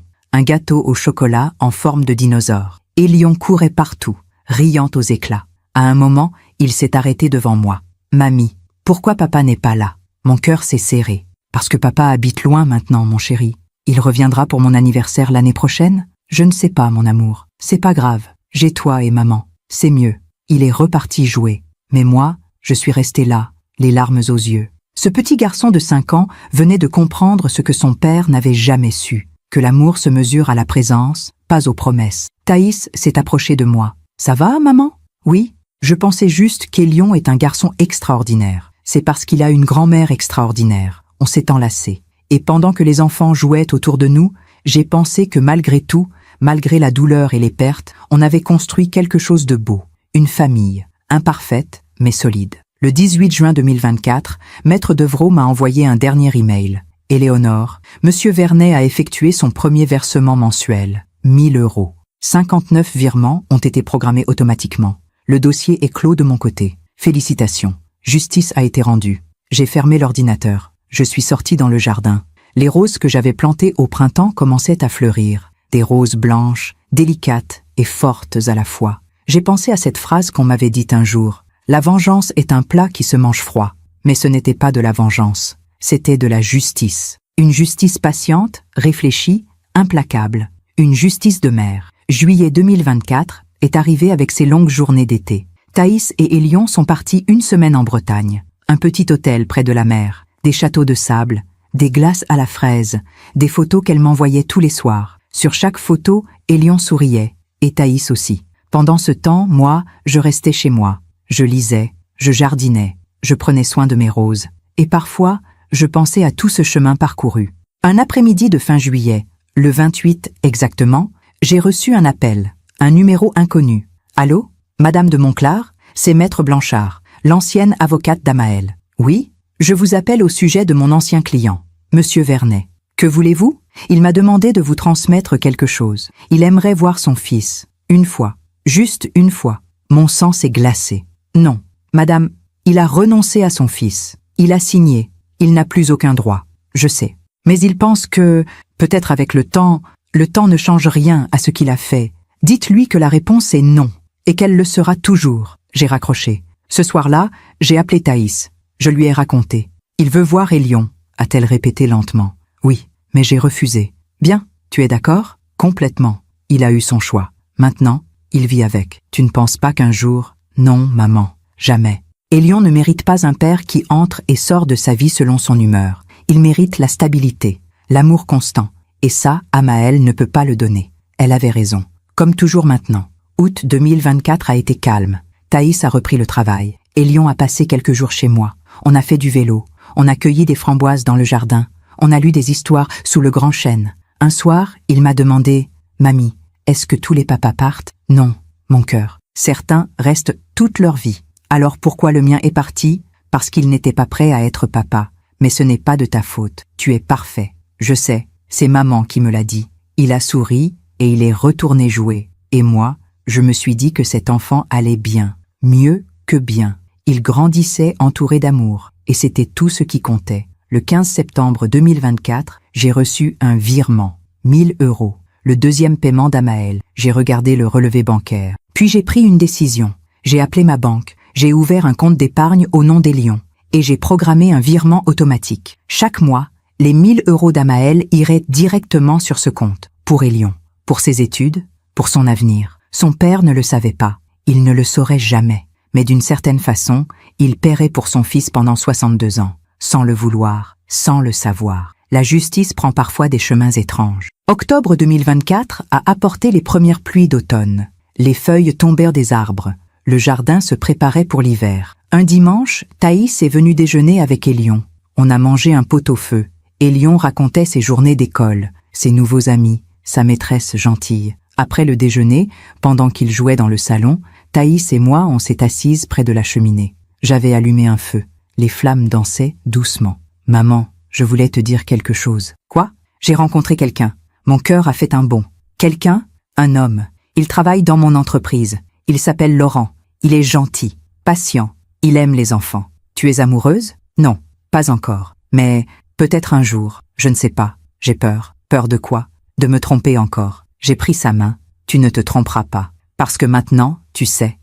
un gâteau au chocolat en forme de dinosaure. Elion courait partout, riant aux éclats. À un moment, il s'est arrêté devant moi. « Mamie, pourquoi papa n'est pas là ?» Mon cœur s'est serré. « Parce que papa habite loin maintenant, mon chéri. Il reviendra pour mon anniversaire l'année prochaine ? Je ne sais pas, mon amour. C'est pas grave. J'ai toi et maman. C'est mieux. » Il est reparti jouer. Mais moi, je suis restée là, les larmes aux yeux. Ce petit garçon de 5 ans venait de comprendre ce que son père n'avait jamais su, que l'amour se mesure à la présence, pas aux promesses. Thaïs s'est approchée de moi. « Ça va, maman ?»« Oui. Je pensais juste qu'Elion est un garçon extraordinaire. C'est parce qu'il a une grand-mère extraordinaire. On s'est enlacés. Et pendant que les enfants jouaient autour de nous, j'ai pensé que malgré tout, malgré la douleur et les pertes, on avait construit quelque chose de beau. Une famille, imparfaite, mais solide. Le 18 juin 2024, Maître Devreau m'a envoyé un dernier email. « Éléonore, Monsieur Vernet a effectué son premier versement mensuel. 1 000 €. 59 virements ont été programmés automatiquement. Le dossier est clos de mon côté. Félicitations. Justice a été rendue. J'ai fermé l'ordinateur. Je suis sortie dans le jardin. Les roses que j'avais plantées au printemps commençaient à fleurir. Des roses blanches, délicates et fortes à la fois. J'ai pensé à cette phrase qu'on m'avait dite un jour. La vengeance est un plat qui se mange froid. Mais ce n'était pas de la vengeance. C'était de la justice. Une justice patiente, réfléchie, implacable. Une justice de mère. Juillet 2024 est arrivé avec ses longues journées d'été. Thaïs et Elion sont partis une semaine en Bretagne. Un petit hôtel près de la mer, des châteaux de sable, des glaces à la fraise, des photos qu'elle m'envoyait tous les soirs. Sur chaque photo, Elion souriait, et Thaïs aussi. Pendant ce temps, moi, je restais chez moi. Je lisais, je jardinais, je prenais soin de mes roses. Et parfois, je pensais à tout ce chemin parcouru. Un après-midi de fin juillet, le 28 exactement, j'ai reçu un appel, un numéro inconnu. « Allô, Madame de Monclar, c'est Maître Blanchard, l'ancienne avocate d'Amael. Oui, je vous appelle au sujet de mon ancien client, Monsieur Vernet. Que voulez-vous ? Il m'a demandé de vous transmettre quelque chose. Il aimerait voir son fils. Une fois. Juste une fois. Mon sang s'est glacé. Non, Madame, il a renoncé à son fils. Il a signé. Il n'a plus aucun droit. Je sais. Mais il pense que, peut-être avec le temps ne change rien à ce qu'il a fait. Dites-lui que la réponse est non, et qu'elle le sera toujours. » J'ai raccroché. Ce soir-là, j'ai appelé Thaïs. Je lui ai raconté. « Il veut voir Elion », a-t-elle répété lentement. « Oui, mais j'ai refusé. »« Bien, tu es d'accord ?»« Complètement. Il a eu son choix. Maintenant, il vit avec. Tu ne penses pas qu'un jour... »« Non, maman, jamais. Elion ne mérite pas un père qui entre et sort de sa vie selon son humeur. Il mérite la stabilité, l'amour constant. Et ça, Amael ne peut pas le donner. » Elle avait raison. Comme toujours maintenant. Août 2024 a été calme. Thaïs a repris le travail. Elion a passé quelques jours chez moi. On a fait du vélo. On a cueilli des framboises dans le jardin. On a lu des histoires sous le grand chêne. Un soir, il m'a demandé « Mamie, est-ce que tous les papas partent ?»« Non, mon cœur. Certains restent toute leur vie. Alors pourquoi le mien est parti? Parce qu'il n'était pas prêt à être papa. Mais ce n'est pas de ta faute. Tu es parfait. Je sais, c'est maman qui me l'a dit. » Il a souri et il est retourné jouer. Et moi, je me suis dit que cet enfant allait bien. Mieux que bien. Il grandissait entouré d'amour. Et c'était tout ce qui comptait. Le 15 septembre 2024, j'ai reçu un virement. 1000 €. Le deuxième paiement d'Amaël. J'ai regardé le relevé bancaire. Puis j'ai pris une décision. J'ai appelé ma banque. J'ai ouvert un compte d'épargne au nom d'Elion. Et j'ai programmé un virement automatique. Chaque mois, les 1000 € d'Amaël iraient directement sur ce compte. Pour Elion. Pour ses études. Pour son avenir. Son père ne le savait pas. Il ne le saurait jamais. Mais d'une certaine façon, il paierait pour son fils pendant 62 ans. Sans le vouloir, sans le savoir. La justice prend parfois des chemins étranges. Octobre 2024 a apporté les premières pluies d'automne. Les feuilles tombèrent des arbres. Le jardin se préparait pour l'hiver. Un dimanche, Thaïs est venue déjeuner avec Elion. On a mangé un pot-au-feu. Elion racontait ses journées d'école, ses nouveaux amis, sa maîtresse gentille. Après le déjeuner, pendant qu'il jouait dans le salon, Thaïs et moi, on s'est assises près de la cheminée. J'avais allumé un feu. Les flammes dansaient doucement. « Maman, je voulais te dire quelque chose. »« Quoi ? J'ai rencontré quelqu'un. Mon cœur a fait un bond. »« Quelqu'un ? Un homme. Il travaille dans mon entreprise. Il s'appelle Laurent. Il est gentil, patient. Il aime les enfants. Tu es amoureuse ? Non, pas encore. Mais peut-être un jour. Je ne sais pas. J'ai peur. Peur de quoi ? De me tromper encore. J'ai pris sa main. Tu ne te tromperas pas. Parce que maintenant, tu sais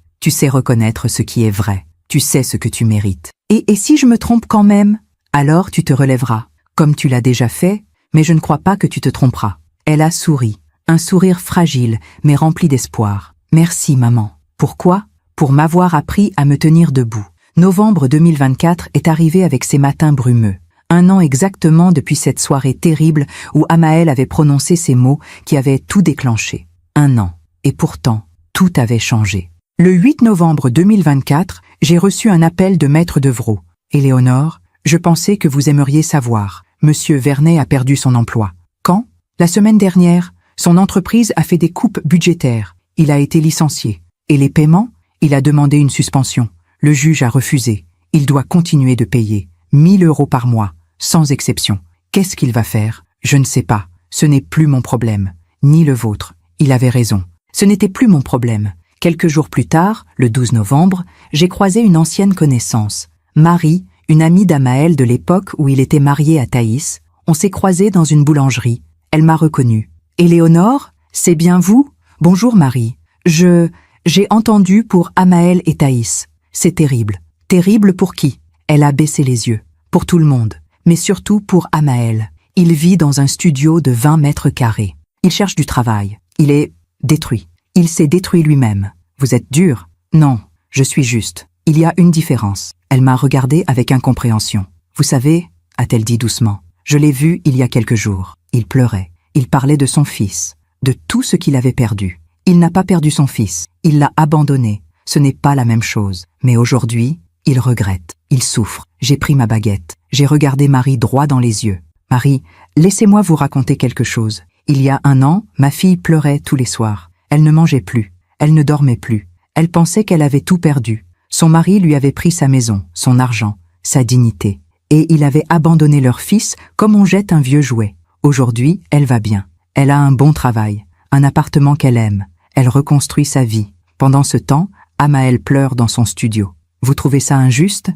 reconnaître ce qui est vrai. Tu sais ce que tu mérites. Et si je me trompe quand même ? Alors tu te relèveras, comme tu l'as déjà fait, mais je ne crois pas que tu te tromperas. Elle a souri, un sourire fragile, mais rempli d'espoir. Merci, maman. Pourquoi ? Pour m'avoir appris à me tenir debout. Novembre 2024 est arrivé avec ses matins brumeux. 1 an exactement depuis cette soirée terrible où Amaël avait prononcé ces mots qui avaient tout déclenché. 1 an. Et pourtant, tout avait changé. Le 8 novembre 2024, j'ai reçu un appel de Maître Devreau. « Éléonore, je pensais que vous aimeriez savoir. Monsieur Vernet a perdu son emploi. » Quand ? La semaine dernière. Son entreprise a fait des coupes budgétaires. Il a été licencié. Et les paiements ? Il a demandé une suspension. Le juge a refusé. Il doit continuer de payer. 1000 € par mois, sans exception. Qu'est-ce qu'il va faire ? Je ne sais pas. Ce n'est plus mon problème. Ni le vôtre. Il avait raison. Ce n'était plus mon problème. Quelques jours plus tard, le 12 novembre, j'ai croisé une ancienne connaissance. Marie, une amie d'Amaël de l'époque où il était marié à Thaïs. On s'est croisés dans une boulangerie. Elle m'a reconnue. « Éléonore, c'est bien vous ? Bonjour Marie. J'ai entendu pour Amaël et Thaïs. C'est terrible. Terrible pour qui ? Elle a baissé les yeux. Pour tout le monde. Mais surtout pour Amaël. Il vit dans un studio de 20 mètres carrés. Il cherche du travail. Il est détruit. Il s'est détruit lui-même. Vous êtes dur ? Non, je suis juste. Il y a une différence. Elle m'a regardé avec incompréhension. Vous savez, a-t-elle dit doucement, je l'ai vu il y a quelques jours. Il pleurait. Il parlait de son fils, de tout ce qu'il avait perdu. Il n'a pas perdu son fils. Il l'a abandonné. Ce n'est pas la même chose. Mais aujourd'hui, il regrette. Il souffre. J'ai pris ma baguette. J'ai regardé Marie droit dans les yeux. Marie, laissez-moi vous raconter quelque chose. Il y a 1 an, ma fille pleurait tous les soirs. Elle ne mangeait plus. Elle ne dormait plus. Elle pensait qu'elle avait tout perdu. Son mari lui avait pris sa maison, son argent, sa dignité. Et il avait abandonné leur fils comme on jette un vieux jouet. Aujourd'hui, elle va bien. Elle a un bon travail, un appartement qu'elle aime. Elle reconstruit sa vie. Pendant ce temps, Amaël pleure dans son studio. Vous trouvez ça injuste ?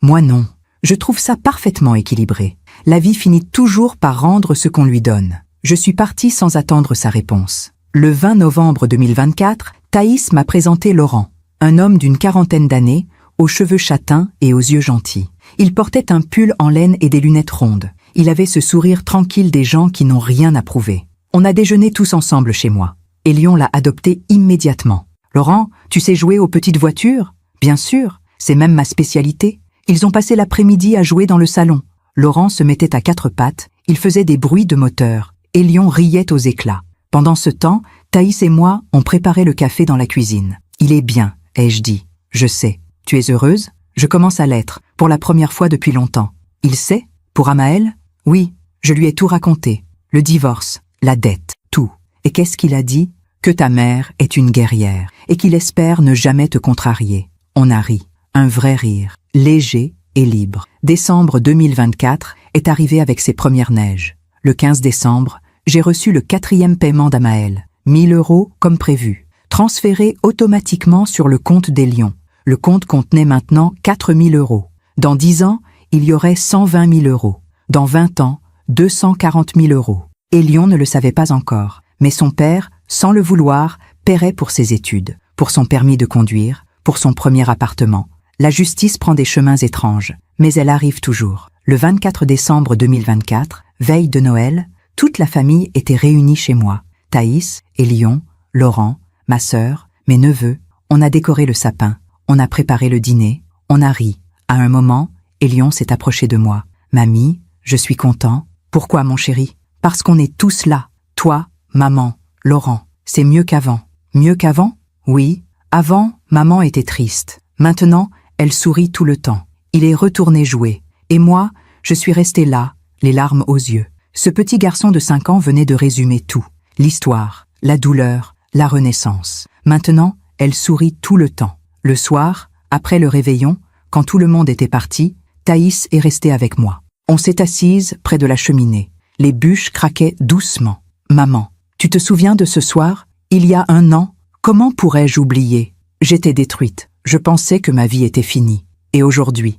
Moi non. Je trouve ça parfaitement équilibré. La vie finit toujours par rendre ce qu'on lui donne. Je suis partie sans attendre sa réponse. Le 20 novembre 2024, Thaïs m'a présenté Laurent, un homme d'une 40aine d'années, aux cheveux châtains et aux yeux gentils. Il portait un pull en laine et des lunettes rondes. Il avait ce sourire tranquille des gens qui n'ont rien à prouver. On a déjeuné tous ensemble chez moi. Elion l'a adopté immédiatement. « Laurent, tu sais jouer aux petites voitures ? » « Bien sûr, c'est même ma spécialité. » Ils ont passé l'après-midi à jouer dans le salon. Laurent se mettait à 4 pattes, il faisait des bruits de moteur. Elion riait aux éclats. Pendant ce temps, Thaïs et moi, on préparait le café dans la cuisine. « Il est bien, » ai-je dit. « Je sais. Tu es heureuse ? » Je commence à l'être, pour la première fois depuis longtemps. « Il sait ? Pour Amaël ? » Oui, je lui ai tout raconté. le divorce, la dette, tout. Et qu'est-ce qu'il a dit? Que ta mère est une guerrière et qu'il espère ne jamais te contrarier. On a ri. Un vrai rire, léger et libre. Décembre 2024 est arrivé avec ses premières neiges. Le 15 décembre, j'ai reçu le 4e paiement d'Amaël. 1000 € comme prévu, transférés automatiquement sur le compte des Lions. Le compte contenait maintenant 4000 €. Dans 10 ans, il y aurait 120 000 €. Dans 20 ans, 240 000 €. Elion ne le savait pas encore, mais son père, sans le vouloir, paierait pour ses études, pour son permis de conduire, pour son premier appartement. La justice prend des chemins étranges, mais elle arrive toujours. Le 24 décembre 2024, veille de Noël, toute la famille était réunie chez moi. Thaïs, Elion, Laurent, ma sœur, mes neveux. On a décoré le sapin, on a préparé le dîner, on a ri. À un moment, Elion s'est approché de moi. « Mamie, je suis content. » « Pourquoi, mon chéri? » « Parce qu'on est tous là. Toi, maman, Laurent. C'est mieux qu'avant. » « Mieux qu'avant? » « Oui. Avant, maman était triste. Maintenant, elle sourit tout le temps. Il est retourné jouer. Et moi, je suis restée là, les larmes aux yeux. Ce petit garçon de 5 ans venait de résumer tout. L'histoire, la douleur, la renaissance. Maintenant, elle sourit tout le temps. Le soir, après le réveillon, quand tout le monde était parti, Thaïs est restée avec moi. On s'est assise près de la cheminée. Les bûches craquaient doucement. « Maman, tu te souviens de ce soir? Il y a 1 an? Comment pourrais-je oublier? J'étais détruite. Je pensais que ma vie était finie. Et aujourd'hui,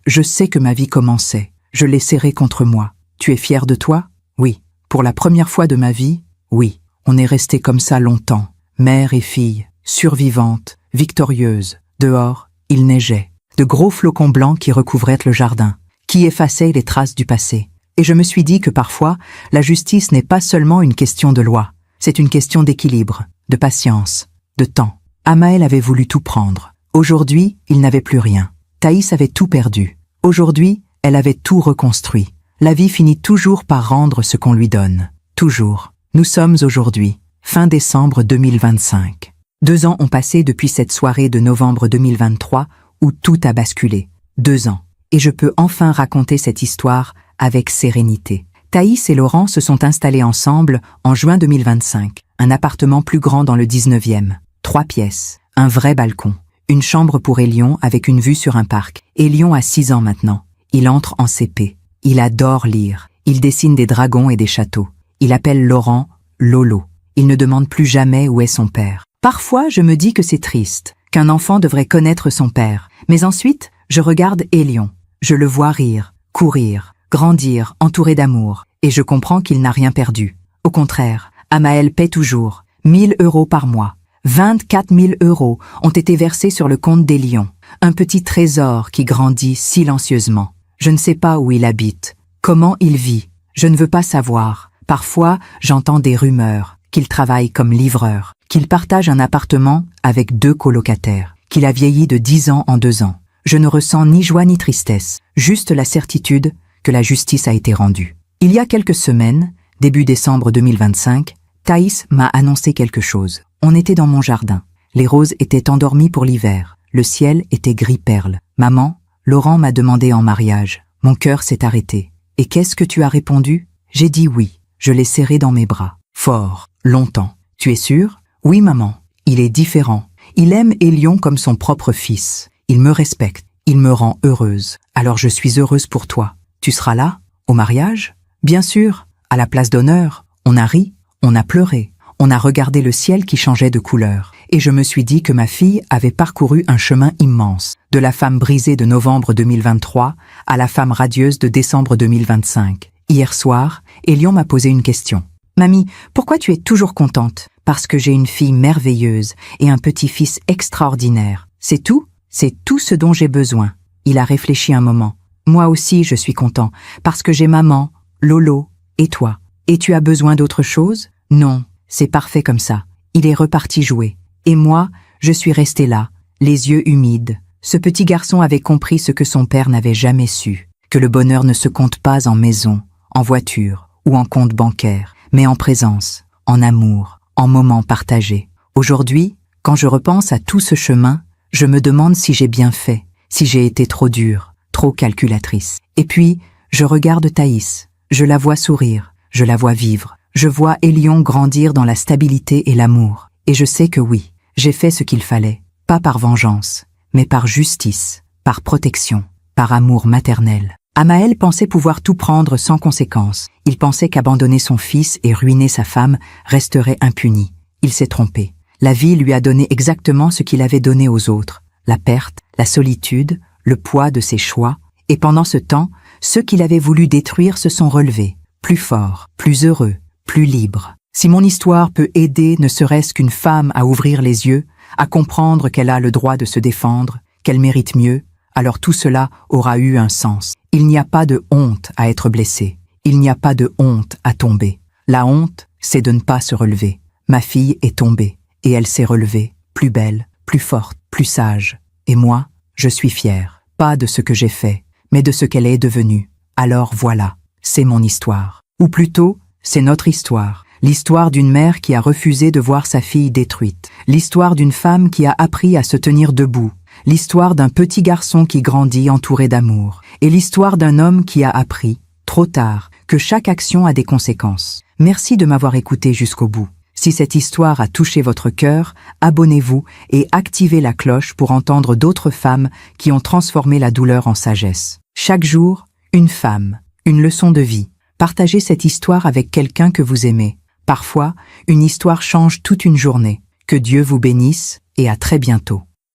je sais que ma vie commençait. Je l'ai serrée contre moi. Tu es fière de toi? Oui. Pour la première fois de ma vie? Oui. On est resté comme ça longtemps. Mère et fille, survivantes, victorieuses. Dehors, il neigeait. De gros flocons blancs qui recouvraient le jardin, qui effaçaient les traces du passé. Et je me suis dit que parfois, la justice n'est pas seulement une question de loi. C'est une question d'équilibre, de patience, de temps. Amaël avait voulu tout prendre. Aujourd'hui, il n'avait plus rien. Thaïs avait tout perdu. Aujourd'hui, elle avait tout reconstruit. La vie finit toujours par rendre ce qu'on lui donne. Toujours. Nous sommes aujourd'hui, fin décembre 2025. 2 ans ont passé depuis cette soirée de novembre 2023 où tout a basculé. 2 ans. Et je peux enfin raconter cette histoire avec sérénité. Thaïs et Laurent se sont installés ensemble en juin 2025. Un appartement plus grand dans le 19e. 3 pièces, un vrai balcon, une chambre pour Elion avec une vue sur un parc. Elion a 6 ans maintenant. Il entre en CP. Il adore lire. Il dessine des dragons et des châteaux. Il appelle Laurent Lolo. Il ne demande plus jamais où est son père. Parfois, je me dis que c'est triste, qu'un enfant devrait connaître son père. Mais ensuite, je regarde Elion. Je le vois rire, courir, grandir, entouré d'amour. Et je comprends qu'il n'a rien perdu. Au contraire, Amaël paie toujours 1000 € par mois. 24 000 € ont été versés sur le compte des Lions. Un petit trésor qui grandit silencieusement. Je ne sais pas où il habite, comment il vit. Je ne veux pas savoir. Parfois, j'entends des rumeurs, qu'il travaille comme livreur, qu'il partage un appartement avec 2 colocataires, qu'il a vieilli de 10 ans en 2 ans. Je ne ressens ni joie ni tristesse, juste la certitude que la justice a été rendue. Il y a quelques semaines, début décembre 2025, Thaïs m'a annoncé quelque chose. On était dans mon jardin. Les roses étaient endormies pour l'hiver. Le ciel était gris perle. Maman, Laurent m'a demandé en mariage. Mon cœur s'est arrêté. Et qu'est-ce que tu as répondu? J'ai dit oui. Je l'ai serré dans mes bras. Fort, longtemps. Tu es sûre? Oui, maman. Il est différent. Il aime Elion comme son propre fils. Il me respecte. Il me rend heureuse. Alors je suis heureuse pour toi. Tu seras là? Au mariage? Bien sûr. À la place d'honneur. On a ri. On a pleuré. On a regardé le ciel qui changeait de couleur. Et je me suis dit que ma fille avait parcouru un chemin immense. De la femme brisée de novembre 2023 à la femme radieuse de décembre 2025. Hier soir, Elion m'a posé une question. « Mamie, pourquoi tu es toujours contente? » « Parce que j'ai une fille merveilleuse et un petit-fils extraordinaire. C'est tout? C'est tout ce dont j'ai besoin. » Il a réfléchi un moment. « Moi aussi, je suis content, parce que j'ai maman, Lolo et toi. Et tu as besoin d'autre chose? » « Non, c'est parfait comme ça. » Il est reparti jouer. Et moi, je suis restée là, les yeux humides. Ce petit garçon avait compris ce que son père n'avait jamais su, que le bonheur ne se compte pas en maison, en voiture ou en compte bancaire, mais en présence, en amour, en moments partagés. Aujourd'hui, quand je repense à tout ce chemin, je me demande si j'ai bien fait, si j'ai été trop dure, trop calculatrice. Et puis, je regarde Thaïs, je la vois sourire, je la vois vivre. Je vois Elion grandir dans la stabilité et l'amour. Et je sais que oui, j'ai fait ce qu'il fallait, pas par vengeance, mais par justice, par protection, par amour maternel. Amaël pensait pouvoir tout prendre sans conséquence. Il pensait qu'abandonner son fils et ruiner sa femme resterait impuni. Il s'est trompé. La vie lui a donné exactement ce qu'il avait donné aux autres, la perte, la solitude, le poids de ses choix, et pendant ce temps, ceux qu'il avait voulu détruire se sont relevés, plus forts, plus heureux, plus libres. Si mon histoire peut aider ne serait-ce qu'une femme à ouvrir les yeux, à comprendre qu'elle a le droit de se défendre, qu'elle mérite mieux, alors tout cela aura eu un sens. Il n'y a pas de honte à être blessé. Il n'y a pas de honte à tomber. La honte, c'est de ne pas se relever. Ma fille est tombée, et elle s'est relevée, plus belle, plus forte, plus sage. Et moi, je suis fière, pas de ce que j'ai fait, mais de ce qu'elle est devenue. Alors voilà, c'est mon histoire. Ou plutôt, c'est notre histoire. L'histoire d'une mère qui a refusé de voir sa fille détruite. L'histoire d'une femme qui a appris à se tenir debout. L'histoire d'un petit garçon qui grandit entouré d'amour. Et l'histoire d'un homme qui a appris, trop tard, que chaque action a des conséquences. Merci de m'avoir écouté jusqu'au bout. Si cette histoire a touché votre cœur, abonnez-vous et activez la cloche pour entendre d'autres femmes qui ont transformé la douleur en sagesse. Chaque jour, une femme, une leçon de vie. Partagez cette histoire avec quelqu'un que vous aimez. Parfois, une histoire change toute une journée. Que Dieu vous bénisse et à très bientôt.